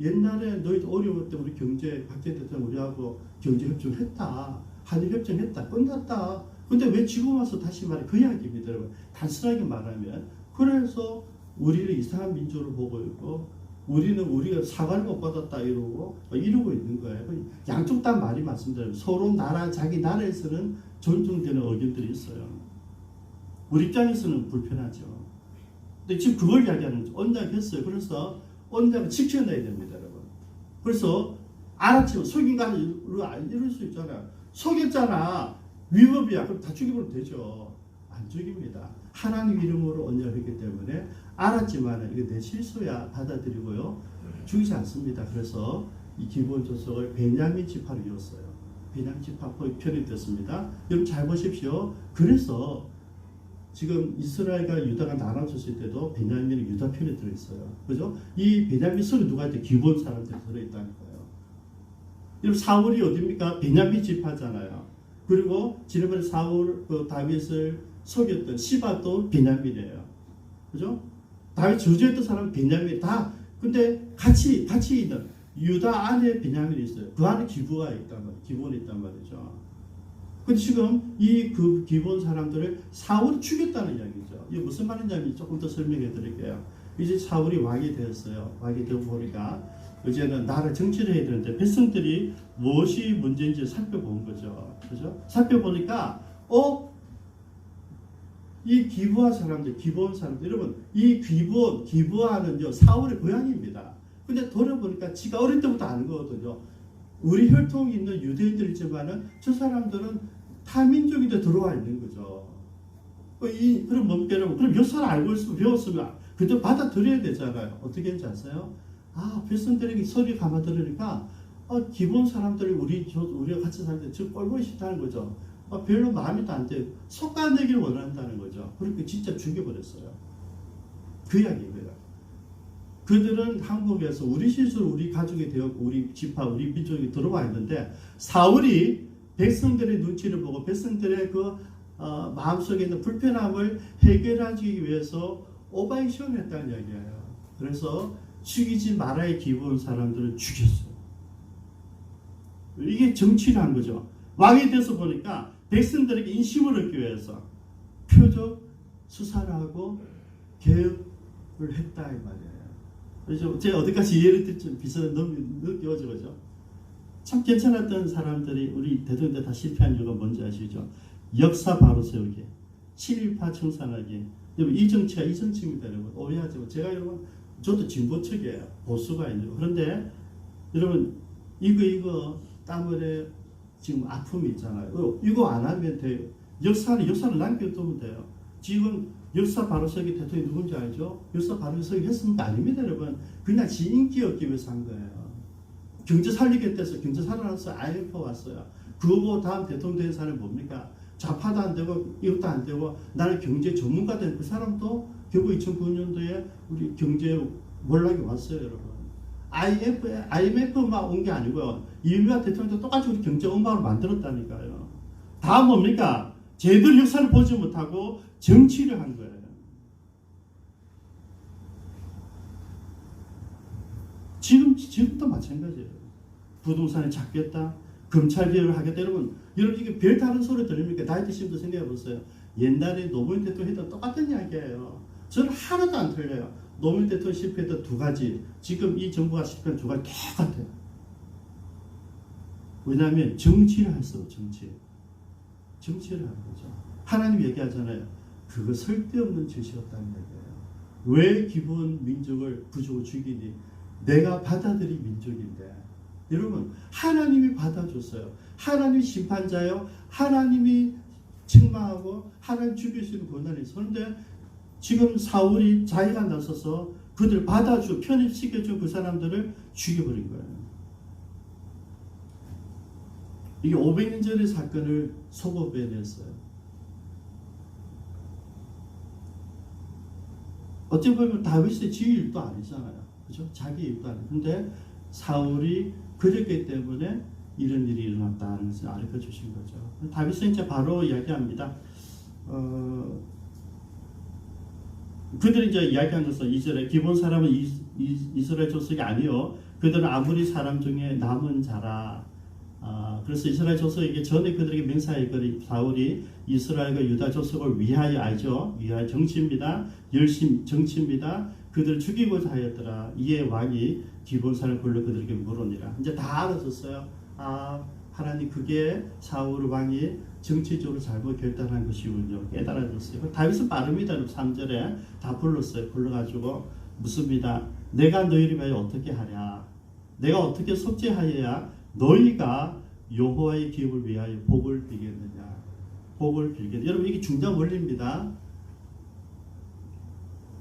옛날에 너희도 어려울 때 우리 경제 박정희 대통령 우리하고 경제 협정했다, 한일 협정했다, 끝났다. 근데 왜 지금 와서 다시 말해 그 이야기입니다, 여러분. 단순하게 말하면 그래서 우리를 이상한 민족으로 보고 있고 우리는 우리가 사과를 못 받았다 이러고 있는 거예요. 양쪽 다 말이 맞습니다. 서로 나라 자기 나라에서는 존중되는 의견들이 있어요. 우리 입장에서는 불편하죠. 근데 지금 그걸 이야기하는 거죠. 언약했어요. 그래서 언약을 지켜내야 됩니다, 여러분. 그래서 알았지만 속인 거 이럴 수 있잖아요. 속였잖아. 위법이야. 그럼 다 죽이면 되죠. 안 죽입니다. 하나님 이름으로 언약했기 때문에 알았지만 이게 내 실수야 받아들이고요. 죽이지 않습니다. 그래서 이 기본 조석을 베냐민 지파로 이었어요. 베냐민 지파 편이 됐습니다. 여러분 잘 보십시오. 그래서 지금 이스라엘과 유다가 나눠졌을 때도 베냐민은 유다 편에 들어있어요. 그죠? 이 베냐민 속에 누가 있대? 기본 사람들이 들어있다는 거예요. 여러분 사울이 어딥니까? 베냐민 지파잖아요. 그리고 지난번에 사울 다윗을 속였던 시바도 베냐민이에요. 그죠? 다윗 저주했던 사람은 베냐민 다. 근데 같이 있는 유다 안에 베냐민이 있어요. 그 안에 기부가 있단 말이에요. 기본이 있단 말이죠. 근데 지금 이 그 기본 사람들을 사울이 죽였다는 이야기죠. 이게 무슨 말인지 조금 더 설명해 드릴게요. 이제 사울이 왕이 되었어요. 왕이 되고 보니까 이제는 나라 정치를 해야 되는데 백성들이 무엇이 문제인지 살펴본 거죠. 그죠? 살펴보니까 이 기부한 사람들, 기부한 사람들, 여러분 이 기부하는요 사울의 고향입니다. 근데 돌아보니까 지가 어릴 때부터 아는 거거든요. 우리 혈통이 있는 유대인들이지만은 저 사람들은 타민족인데 들어와 있는 거죠. 그럼 뭡니까 여러분? 그럼 역사를 알고 있으면 배웠으면 그때 받아들여야 되잖아요. 어떻게 했는지 아세요? 백성들에게 소리 감아 들으니까 기본 사람들이 우리가 같이 살 때 저 꼴보기 싫다는 거죠. 별로 마음에도 안 돼요. 속아내기를 원한다는 거죠. 그렇게 진짜 죽여버렸어요. 그 이야기예요. 그들은 한국에서 우리 실수로 우리 가족이 되었고 우리 지파 우리 민족이 들어와 있는데 사울이 백성들의 눈치를 보고 백성들의 그 마음속에 있는 불편함을 해결하기 위해서 오바이션 했다는 이야기예요. 그래서 죽이지 말아야 기본 사람들을 죽였어요. 이게 정치란 거죠. 왕이 돼서 보니까 백성들에게 인심을 얻기 위해서 표적 수사를 하고 개혁을 했다 이 말이에요. 그래서 제가 어디까지 이해를 듣지 비슷한 느껴져 그죠? 참 괜찮았던 사람들이 우리 대통령 다 실패한 이유가 뭔지 아시죠? 역사 바로 세우기, 7.18 청산하기. 여러분 이 정치가 이 정치입니다. 여러분 오해하지 마. 제가 여러분 저도 진보 측이에요. 보수가 있는 거. 그런데 여러분 이거 땀을에 지금 아픔이 있잖아요. 이거 안 하면 돼요. 역사를 남겨두면 돼요. 지금 역사 바로 서기 대통령이 누군지 알죠? 역사 바로 서기 했습니까? 아닙니다, 여러분. 그냥 지 인기 얻기 위해서 한 거예요. 경제 살리겠다해서 경제 살아나서 IMF 왔어요. 그거 다음 대통령 된 사람이 뭡니까? 좌파도 안 되고 이것도 안 되고 나는 경제 전문가 된 그 사람도 결국 2009년도에 우리 경제 몰락이 왔어요, 여러분. IMF만 온 게 아니고요. 이명박 대통령도 똑같이 우리 경제 엉망으로 만들었다니까요. 다음 뭡니까? 제대로 역사를 보지 못하고 정치를 한 거예요. 지금도 마찬가지예요. 부동산을 잡겠다, 검찰 개혁을 하겠다. 여러분 이게 별 다른 소리 들립니까? 나이 드신 분도 생각해 보세요. 옛날에 노무현 대통령 했던 똑같은 이야기예요. 저는 하나도 안 틀려요. 노무현 대통령 실패했던 두 가지, 지금 이 정부가 실패한 두 가지 똑같아요. 왜냐하면 정치를 했어요. 정치를 하는 거죠. 하나님 얘기하잖아요. 그거 쓸데없는 짓이었다는 얘기예요. 왜 기본 민족을 부족을 죽이니? 내가 받아들인 민족인데. 여러분 하나님이 받아줬어요. 하나님이 심판자요. 하나님이 책망하고 하나님 죽일 수 있는 권한이 있어요. 그런데 지금 사울이 자기가 나서서 그들 받아주 편입시켜준 그 사람들을 죽여버린 거예요. 이게 500년 전의 사건을 속어내냈어요. 어찌 보면 다윗의 지 일도 아니잖아요. 그죠? 자기 일도 아니에요. 근데 사울이 그랬기 때문에 이런 일이 일어났다는 것을 알려 주신 거죠. 다윗은 이제 바로 이야기합니다. 그들이 이제 이야기한 것은 이스라엘 기본 사람은 이스라엘 족속이 아니요 그들은 아무리 사람 중에 남은 자라. 그래서 이스라엘 족속에게 전에 그들에게 맹세하였거니 사울이 이스라엘과 유다 족속을 위하여 알죠. 위하여 정치입니다. 열심 정치입니다. 그들을 죽이고자 하였더라. 이에 왕이 기본 사람을 불러 그들에게 물으니라. 이제 다 알아졌어요. 하나님 그게 사울 왕이 정치적으로 잘못 결단한 것이군요. 깨달아졌어요. 다윗은 빠릅니다. 3절에 다 불렀어요. 불러가지고 묻습니다. 내가 너희를 위하여 어떻게 하랴? 내가 어떻게 속죄하여야 너희가 여호와의 기업을 위하여 복을 빌겠느냐? 복을 빌겠느냐? 여러분 이게 중요한 원리입니다.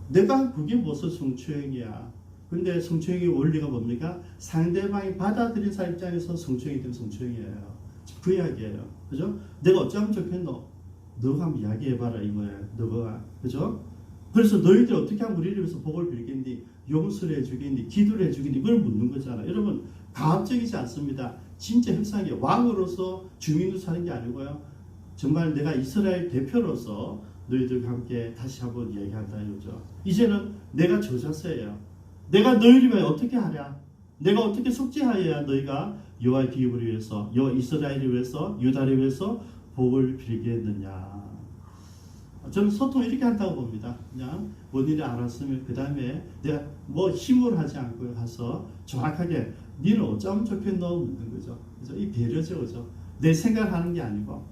내가 그게 무슨 성추행이야? 근데 성추행의 원리가 뭡니까? 상대방이 받아들인 사람 입장에서 성추행이 되면 성추행이에요. 그 이야기예요. 그죠? 내가 어쩌면 좋겠노? 너가 한번 이야기해봐라 이거예요. 너가. 그죠? 그래서 너희들이 어떻게 하면 우리를 위해서 복을 빌겠니? 용서를 해주겠니? 기도를 해주겠니? 이걸 묻는 거잖아요. 여러분 가압적이지 않습니다. 진짜 협상이에요. 왕으로서 주민으로 사는 게 아니고요. 정말 내가 이스라엘 대표로서 너희들과 함께 다시 한번 이야기한다 이거죠. 이제는 내가 저자세예요. 내가 너희를 위해 어떻게 하랴? 내가 어떻게 속죄하여야 너희가 여호와의 기업을 위해서, 여호와 이스라엘을 위해서, 유다를 위해서 복을 빌겠느냐? 저는 소통 이렇게 한다고 봅니다. 그냥 원인을 알았으면 그 다음에 내가 뭐 힘을 하지 않고 가서 정확하게 니는 어쩌면 좋겠노 묻는 거죠. 그래서 이 배려죠, 그죠? 내 생각하는 게 아니고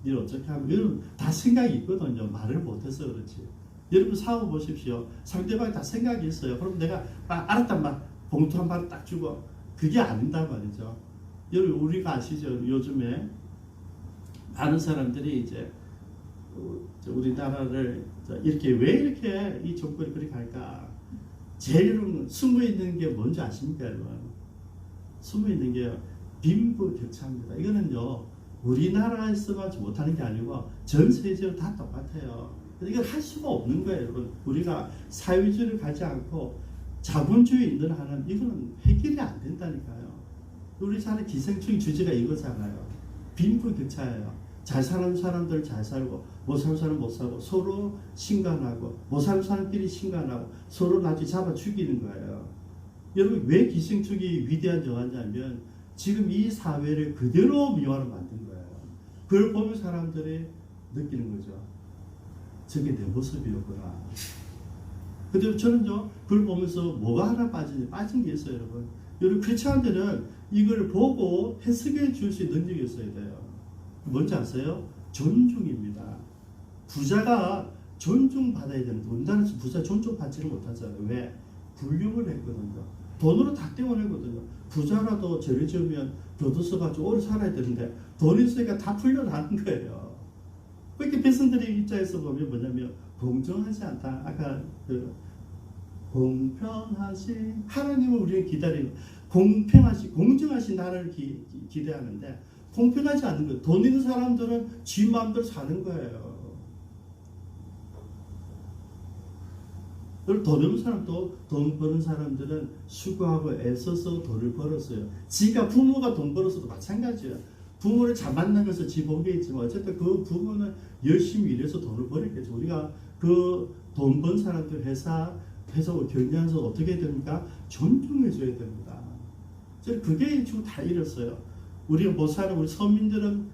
니는 어떻게 하면 여러분 다 생각이 있거든요. 말을 못해서 그렇지. 여러분 싸워 보십시오. 상대방이 다 생각이 있어요. 그럼 내가 알았단 말 봉투 한 발 딱 주고 그게 아닌단 말이죠. 여러분 우리가 아시죠? 요즘에 많은 사람들이 이제 우리나라를 이렇게 왜 이렇게 이 정권이 그렇게 할까? 제일 숨어 있는 게 뭔지 아십니까, 여러분? 숨어 있는 게 빈부격차입니다. 이거는요 우리나라에서만 못하는 게 아니고 전 세계적으로 다 똑같아요. 이걸 할 수가 없는 거예요, 여러분. 우리가 사회주의를 가지 않고 자본주의 있는 한은 이거는 해결이 안 된다니까요. 우리 사는 기생충의 주제가 이거잖아요. 빈부격차예요. 잘 사는 사람들 잘 살고 못 사는 사람 못 살고 서로 신간하고 못 사는 사람끼리 신간하고 서로 나중에 잡아 죽이는 거예요. 여러분 왜 기생충이 위대한 영화냐면 지금 이 사회를 그대로 미화로 만든 거예요. 그걸 보면 사람들이 느끼는 거죠. 저게 내 모습이었구나. 근데 저는요 그걸 보면서 뭐가 하나 빠진 게 있어요, 여러분. 여러분 크리스찬들은 이걸 보고 해석해 줄 수 있는 능력이 있어야 돼요. 뭔지 아세요? 존중입니다. 부자가 존중받아야 되는데 우리나라에서 부자 존중받지를 못하잖아요. 왜? 불륜을 했거든요. 돈으로 다 떼어내거든요. 부자라도 죄를 지으면 교도소 가지고 오래 살아야 되는데 돈 있으니까 다 풀려나는 거예요. 그렇게 백성들의 입장에서 보면 뭐냐면 공정하지 않다. 아까 공평하신 하나님을 우리는 기다리고 공평하신 공정하신 나라를 기대하는데 공평하지 않은 거예요. 돈 있는 사람들은 지 마음대로 사는 거예요. 돈 없는 사람도 돈 버는 사람들은 수고하고 애써서 돈을 벌었어요. 지가 부모가 돈 벌어서도 마찬가지예요. 부모를 잘 만나면서 지 보겠지만 어쨌든 그 부모는 열심히 일해서 돈을 벌었겠죠. 우리가 그 돈 번 사람들 회사 경리하면서 어떻게 됩니까? 존중해줘야 됩니다. 저는 그게 지금 다 잃었어요. 우리가 못 사는 우리 서민들은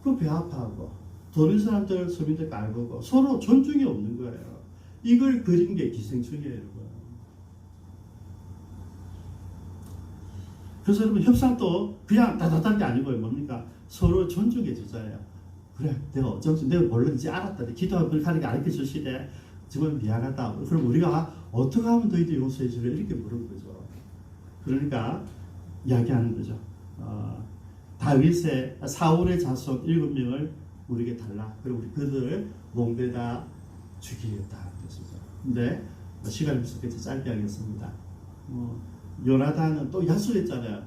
그 배 아파하고 돈 있는 사람들 서민들 깔보고 서로 존중이 없는 거예요. 이걸 그린 게 기생충이에요, 여러분. 그래서 여러분 협상도 그냥 다다다는 게 아니고요. 뭡니까? 서로 존중해 주자예요. 그래, 내가 어쩌면 내가 몰랐는지 알았다. 기도하고 그렇게 하는 게 알려 주시되 정말 미안하다. 그럼 우리가 어떻게 하면 너희들 용서해 주려 이렇게 물은 거죠. 그러니까 이야기하는 거죠. 다윗의 사울의 자손 7명을 우리에게 달라. 그리고 우리 그들을 몽베다 죽이겠다. 근데 시간이 부족해서 짧게 하겠습니다. 요나단은 또 약속했잖아요.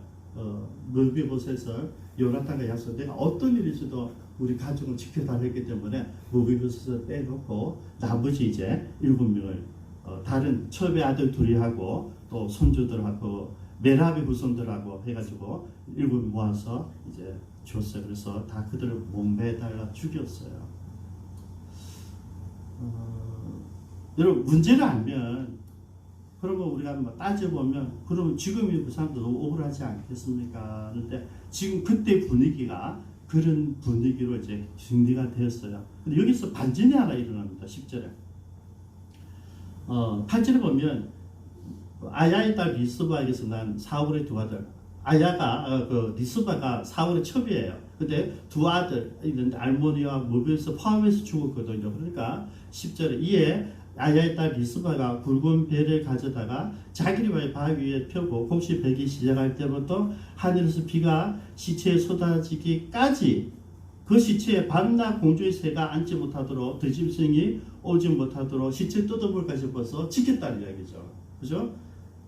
무비보셋에서 요나단과 약속. 내가 어떤 일이 있어도 우리 가족을 지켜달랬기 때문에 무비보셋을 빼놓고 나머지 이제 7명을 다른 첩의 아들 둘이 하고 또 손주들하고 메라비 후손들하고 해가지고 7명 모아서 이제 줬어요. 그래서 다 그들을 몸매다가 죽였어요. 여러분 문제를 알면 그러면 우리가 뭐 따져보면 그러면 지금 그 사람도 너무 억울하지 않겠습니까? 그런데 지금 그때 분위기가 그런 분위기로 이제 정리가 되었어요. 근데 여기서 반전이 하나 일어납니다. 10절에. 8절에 보면 아야의 딸 리스바에게서 난 사울의 두 아들. 아야가 리스바가 사울의 첩이에요. 근데 두 아들 있는데 알모니와 모비에서 포함해서 죽었거든요. 그러니까 10절에 이에 아야의 딸 리스바가 굵은 배를 가져다가 자기리와의 바위 위에 펴고 곡식 베기 시작할 때부터 하늘에서 비가 시체에 쏟아지기까지 그 시체에 밤낮 공주의 새가 앉지 못하도록 들짐승이 오지 못하도록 시체 뜯어볼까지 벌써 지켰다는 이야기죠. 그죠?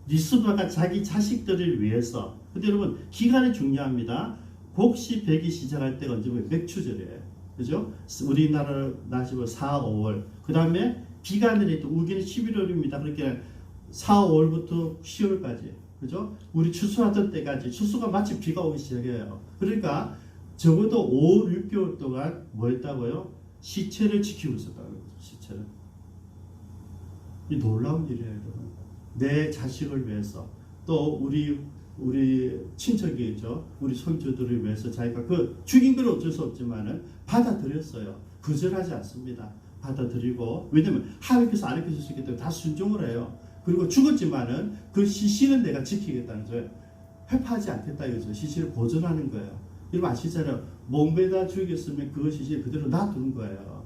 리스바가 자기 자식들을 위해서. 근데 여러분 기간이 중요합니다. 곡식 베기 시작할 때가 언제면 맥추절이에요. 그죠? 우리나라 나시고 4, 5월. 그 다음에 비가 내릴 때 우기는 11월입니다. 그렇게 4, 5월부터 10월까지. 그죠? 우리 추수하던 때까지 추수가 마치 비가 오기 시작해요. 그러니까 적어도 5, 6개월 동안 뭐 했다고요? 시체를 지키고 있었다는 거죠. 시체를. 이 놀라운 일이에요, 여러분. 내 자식을 위해서 또 우리 친척이죠. 우리 손주들을 위해서 자기가 죽인 건 어쩔 수 없지만은 받아들였어요. 거절하지 않습니다. 받아들이고 왜냐면 하나님께서 안 해주실 수 있기 때문에 다 순종을 해요. 그리고 죽었지만은 그 시신은 내가 지키겠다는 거예요. 회파하지 않겠다 이거죠. 시신을 보존하는 거예요. 여러분 아시잖아요. 몸에다 죽였으면 그 시신을 그대로 놔두는 거예요.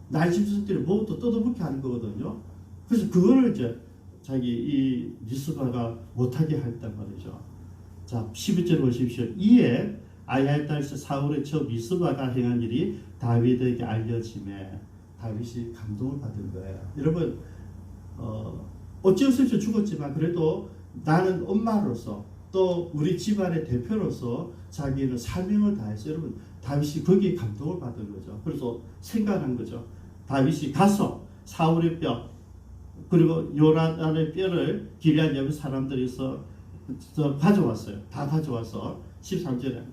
나이 집수 때는 뭐부터 뜯어먹게 하는 거거든요. 그래서 그거를 이제 자기 이 리스바가 못하게 했단 말이죠. 자, 12절 보십시오. 이에 아야의 딸 사울의 첩 리스바가 행한 일이 다윗에게 알려짐에 다윗이 감동을 받은 거예요. 여러분 어쩔 수 없이 죽었지만 그래도 나는 엄마로서 또 우리 집안의 대표로서 자기는 사명을 다해서 여러분 다윗이 거기에 감동을 받은 거죠. 그래서 생각한 거죠. 다윗이 가서 사울의 뼈 그리고 요나단의 뼈를 길앗 여기 사람들이서 가져왔어요. 다 가져와서 13절에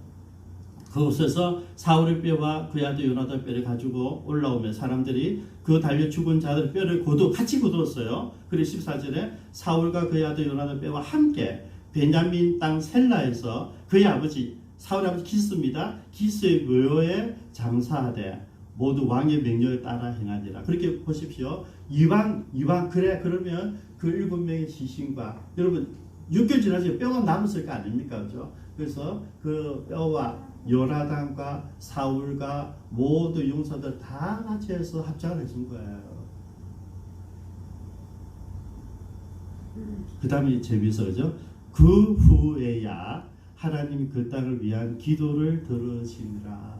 그곳에서 사울의 뼈와 그의 아들 요나단 뼈를 가지고 올라오면 사람들이 그 달려 죽은 자들의 뼈를 같이 거두었어요. 그리고 14절에 사울과 그의 아들 요나단 뼈와 함께 베냐민 땅 셀라에서 그의 아버지 사울의 아버지 기스입니다. 기스의 묘에 장사하되 모두 왕의 명령에 따라 행하니라. 그렇게 보십시오. 이왕 그래 그러면 그 7명의 시신과 여러분 6개월 지나서 뼈가 남았을 거 아닙니까? 그죠? 그래서 그 뼈와 요나단과 사울과 모두 용사들 다 같이 해서 합작을 해준 거예요. 그 다음에 재미있어 그죠? 그 후에야 하나님이 그 땅을 위한 기도를 들으시니라.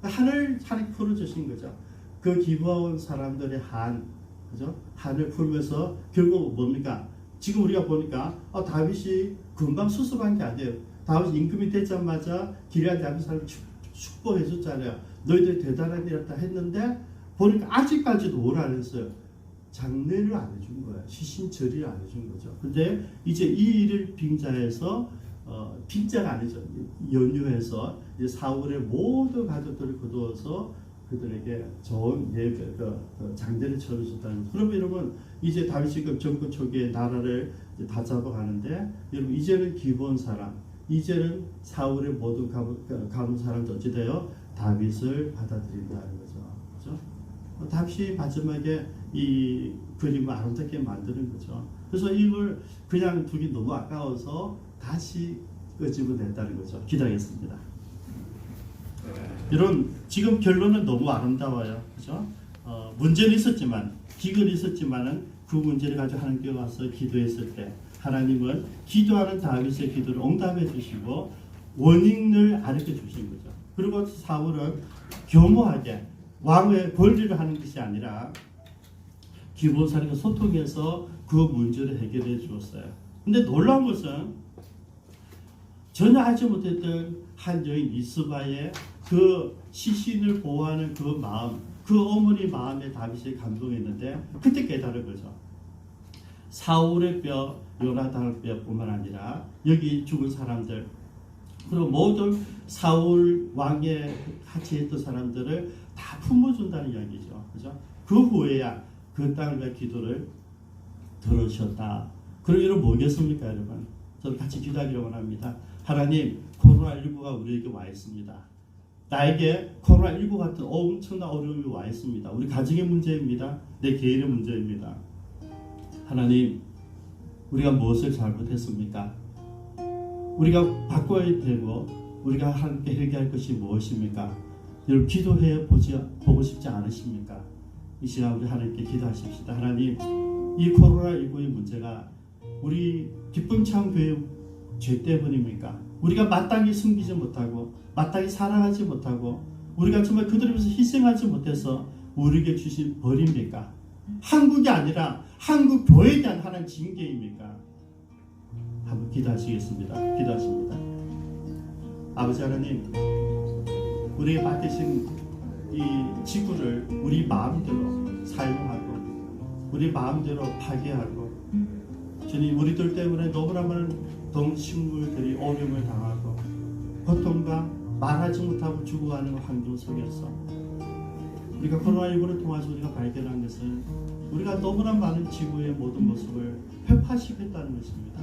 하나님 풀어주신 거죠. 그 기부한 사람들의 그죠? 한을 풀면서 결국 뭡니까? 지금 우리가 보니까 다윗이 금방 수습한 게 아니에요. 다윗이 임금이 되자마자 길앗 야벳 사람 축복해 줬잖아요. 너희들 대단한 일이다 했는데 보니까 아직까지도 뭘 안 했어요. 장례를 안 해준 거예요. 시신 처리를 안 해준 거죠. 근데 이제 이 일을 빙자해서 빙자가 아니죠. 연유해서 이제 사울의 모든 가족들을 거두어서 그들에게 좋은 장례를 쳐주셨다는. 그러면 여러분 이제 다윗이 정권 초기에 나라를 다 잡아가는데 여러분 이제는 기본 사람, 이제는 사울의 모든 가문 사람도 어찌 돼요? 다윗을 받아들인다는 거죠. 그렇죠? 다윗이 마지막에 이 그림을 아름답게 만드는 거죠. 그래서 이걸 그냥 두기 너무 아까워서 다시 끄집어냈다는 거죠. 기도하겠습니다. 여러분 지금 결론은 너무 아름다워요. 그죠? 문제는 있었지만 기근이 있었지만은 그 문제를 가지고 하나님께 와서 기도했을 때 하나님은 기도하는 다윗의 기도를 응답해 주시고 원인을 가르쳐 주신 거죠. 그리고 사울은 교묘하게 왕의 권리를 하는 것이 아니라 기본사람과 소통해서 그 문제를 해결해 주었어요. 근데 놀라운 것은 전혀 알지 못했던 한 여인 리스바의 그 시신을 보호하는 그 마음, 그 어머니 마음에 다윗이 감동했는데 그때 깨달은 거죠. 사울의 뼈, 요나단의 뼈뿐만 아니라 여기 죽은 사람들 그리고 모든 사울 왕의 같이 했던 사람들을 다 품어준다는 이야기죠. 그죠? 그 후에야 그 땅을 위해 기도를 들으셨다. 그런 일은 뭐겠습니까, 여러분? 저는 같이 기도하기를 원합니다. 하나님, 코로나19가 우리에게 와 있습니다. 나에게 코로나19 같은 엄청난 어려움이 와 있습니다. 우리 가정의 문제입니다. 내 개인의 문제입니다. 하나님, 우리가 무엇을 잘못했습니까? 우리가 바꿔야 되고 우리가 함께 해결할 것이 무엇입니까? 여러분 기도해 보고 싶지 않으십니까? 이 시간 우리 하나님께 기도하십시다. 하나님, 이 코로나19의 문제가 우리 기쁨창 교회 죄 때문입니까? 우리가 마땅히 숨기지 못하고 마땅히 사랑하지 못하고 우리가 정말 그들을 위해서 희생하지 못해서 우리에게 주신 벌입니까? 한국이 아니라 한국 교회에 대한 하나님 징계입니까? 한번 기도하시겠습니다. 기도하십니다. 아버지 하나님, 우리에게 맡기신 이 지구를 우리 마음대로 사용하고 우리 마음대로 파괴하고 주님, 우리들 때문에 너무나 많은 동식물들이 어려움을 당하고 고통과 말하지 못하고 죽어가는 환경 속에서 우리가 코로나19를 통해서 우리가 발견한 것은 우리가 너무나 많은 지구의 모든 모습을 회파시켰다는 것입니다.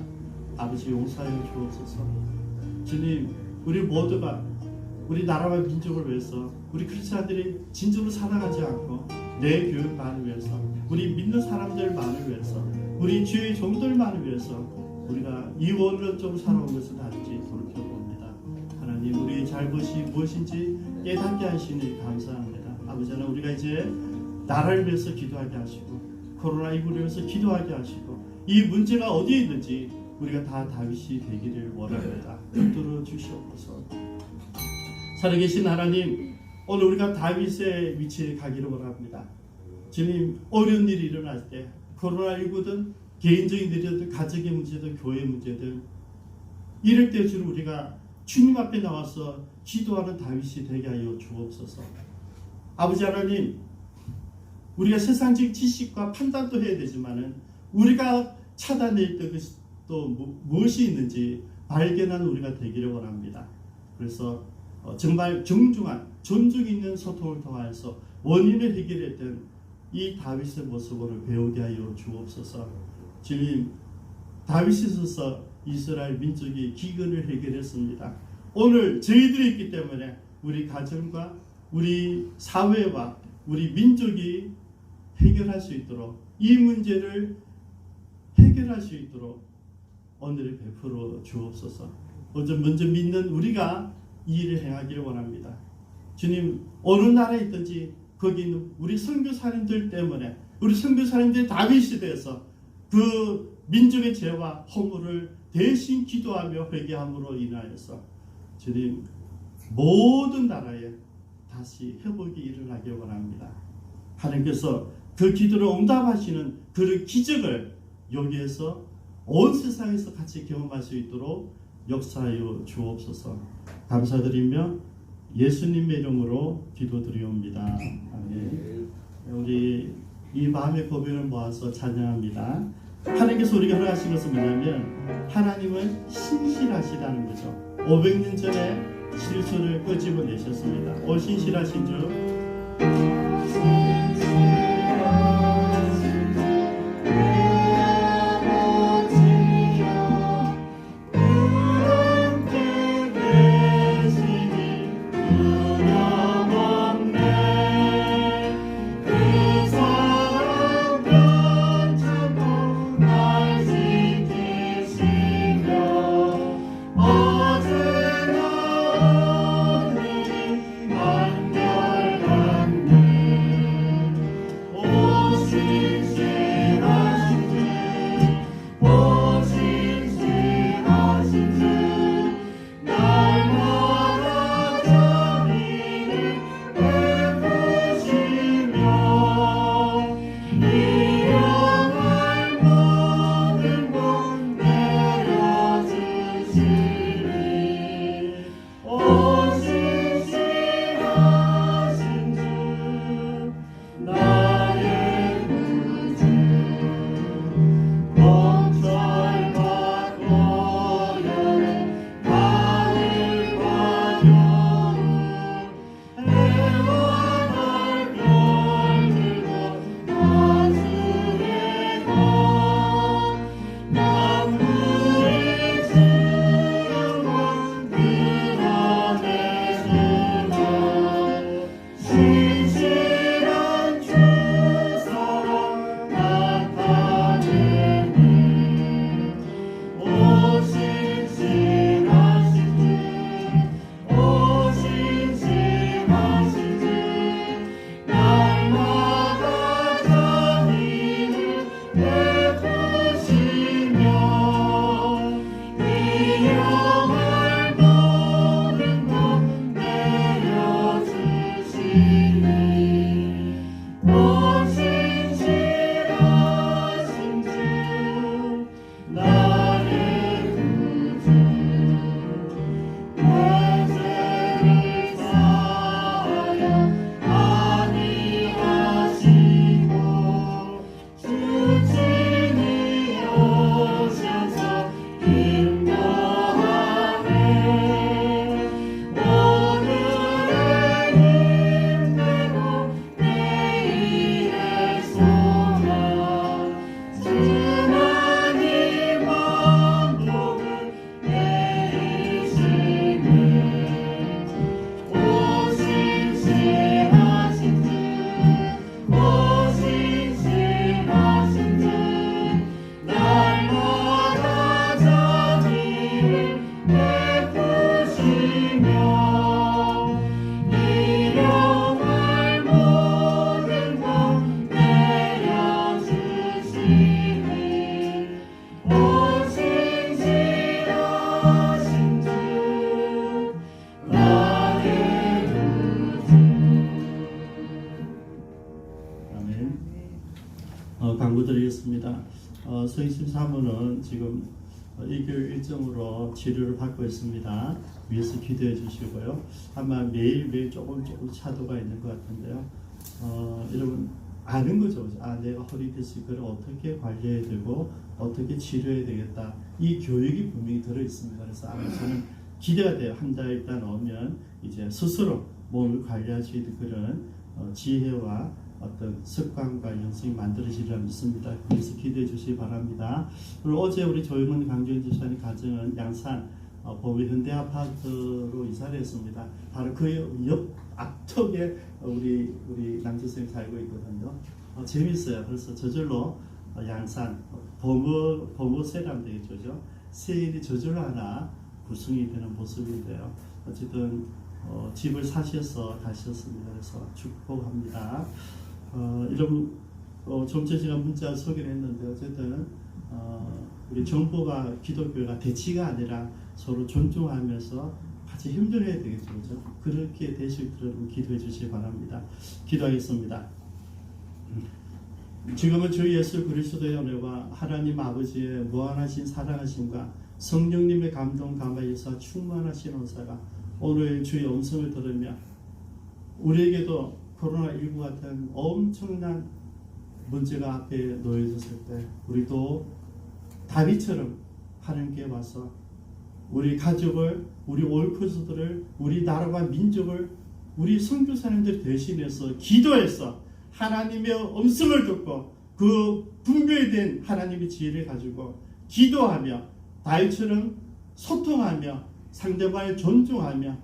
아버지 용서하여 주옵소서. 주님, 우리 모두가 우리 나라와 민족을 위해서 우리 크리스찬들이 진정으로 살아가지 않고 내 교육만을 위해서 우리 믿는 사람들만을 위해서 우리 주의 종들만을 위해서 우리가 이원론적으로 살아온 것을 다시 돌이켜봅니다. 하나님, 우리의 잘못이 무엇인지 깨닫게 하시니 감사합니다. 아버지 하나님, 우리가 이제 나라를 위해서 기도하게 하시고 코로나19를 위해서 기도하게 하시고 이 문제가 어디에 있는지 우리가 다 다윗이 되기를 원합니다. 붙들어 주시옵소서. 살아계신 하나님, 오늘 우리가 다윗의 위치에 가기를 원합니다. 주님, 어려운 일이 일어날 때 코로나19든 개인적인 일이든 가정의 문제든 교회의 문제든 이럴 때 주로 우리가 주님 앞에 나와서 기도하는 다윗이 되게 하여 주옵소서. 아버지 하나님, 우리가 세상적 지식과 판단도 해야 되지만은 우리가 찾아낼 때 또 무엇이 있는지 발견하는 우리가 되기를 원합니다. 그래서 정말 정중한 존중 있는 소통을 통해서 원인을 해결했던 이 다윗의 모습을 배우게 하여 주옵소서. 주님, 다윗이 있어서 이스라엘 민족이 기근을 해결했습니다. 오늘 저희들이 있기 때문에 우리 가정과 우리 사회와 우리 민족이 해결할 수 있도록 이 문제를 해결할 수 있도록 오늘을 베풀어 주옵소서. 먼저 믿는 우리가 이 일을 행하기를 원합니다. 주님, 어느 나라에 있든지 거기 있는 우리 선교사님들 때문에 우리 선교사님들이 다윗이 돼서 그 민족의 죄와 허물을 대신 기도하며 회개함으로 인하여서 주님, 모든 나라에 다시 회복이 일어나길 원합니다. 하나님께서 그 기도를 응답하시는 그런 기적을 여기에서 온 세상에서 같이 경험할 수 있도록 역사하여 주옵소서. 감사드리며 예수님의 이름으로 기도드리옵니다. 아멘. 우리 이 마음의 고백을 모아서 찬양합니다. 하나님께서 우리가 허락하신 것은 뭐냐면 하나님은 신실하시다는 거죠. 500년 전에 실수를 끄집어내셨습니다. 오 신실하신 주 강구드리겠습니다. 성심 사모는 지금 일교일 일정으로 치료를 받고 있습니다. 위에서 기도해 주시고요. 아마 매일매일 조금 차도가 있는 것 같은데요. 여러분 아는 거죠. 내가 허리 디스크를 어떻게 관리해야 되고 어떻게 치료해야 되겠다. 이 교육이 분명히 들어 있습니다. 그래서 아마 저는 기대가 돼요. 한 달 일단 오면 이제 스스로 몸을 관리할 수 있는 그런 지혜와 어떤 습관과 영성이 만들어지리라 믿습니다. 그래서 기대해 주시기 바랍니다. 그리고 어제 우리 조영은 강조인 집사님 가정은 양산 보미 현대아파트로 이사를 했습니다. 바로 그 옆 앞쪽에 우리 남주생이 살고 있거든요. 재밌어요. 그래서 저절로 양산 범어 세라면 되겠죠. 세일이 저절로 하나 구성이 되는 모습인데요. 어쨌든 집을 사셔서 가셨습니다. 그래서 축복합니다. 이런 좀 전에 제가 문자 소개를 했는데 어쨌든 우리 정부가 기독교가 대치가 아니라 서로 존중하면서 같이 힘들어야 되겠죠. 그렇죠? 그렇게 되실 여러분 기도해 주시기 바랍니다. 기도하겠습니다. 지금은 주 예수 그리스도의 은혜와 하나님 아버지의 무한하신 사랑하심과 성령님의 감동 감화에서 충만하신 은사가 오늘 주의 음성을 들으며 우리에게도 코로나19 같은 엄청난 문제가 앞에 놓여졌을 때 우리도 다윗처럼 하나님께 와서 우리 가족을, 우리 올크스들을, 우리 나라와 민족을 우리 선교사님들 대신해서 기도해서 하나님의 음성을 듣고 그 분별된 하나님의 지혜를 가지고 기도하며 다윗처럼 소통하며 상대방을 존중하며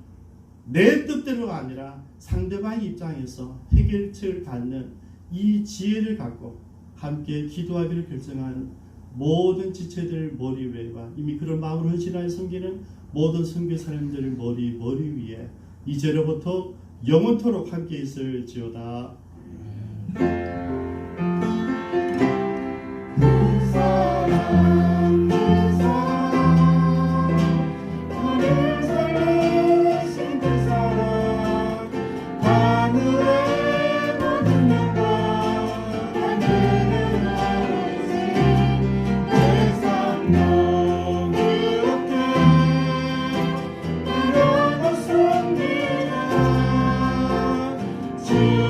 내 뜻대로가 아니라 상대방의 입장에서 해결책을 갖는 이 지혜를 갖고 함께 기도하기를 결정한 모든 지체들 머리 위에와 이미 그런 마음을 헌신하여 섬기는 모든 선교사님들 머리 위에 이제로부터 영원토록 함께 있을지어다. 주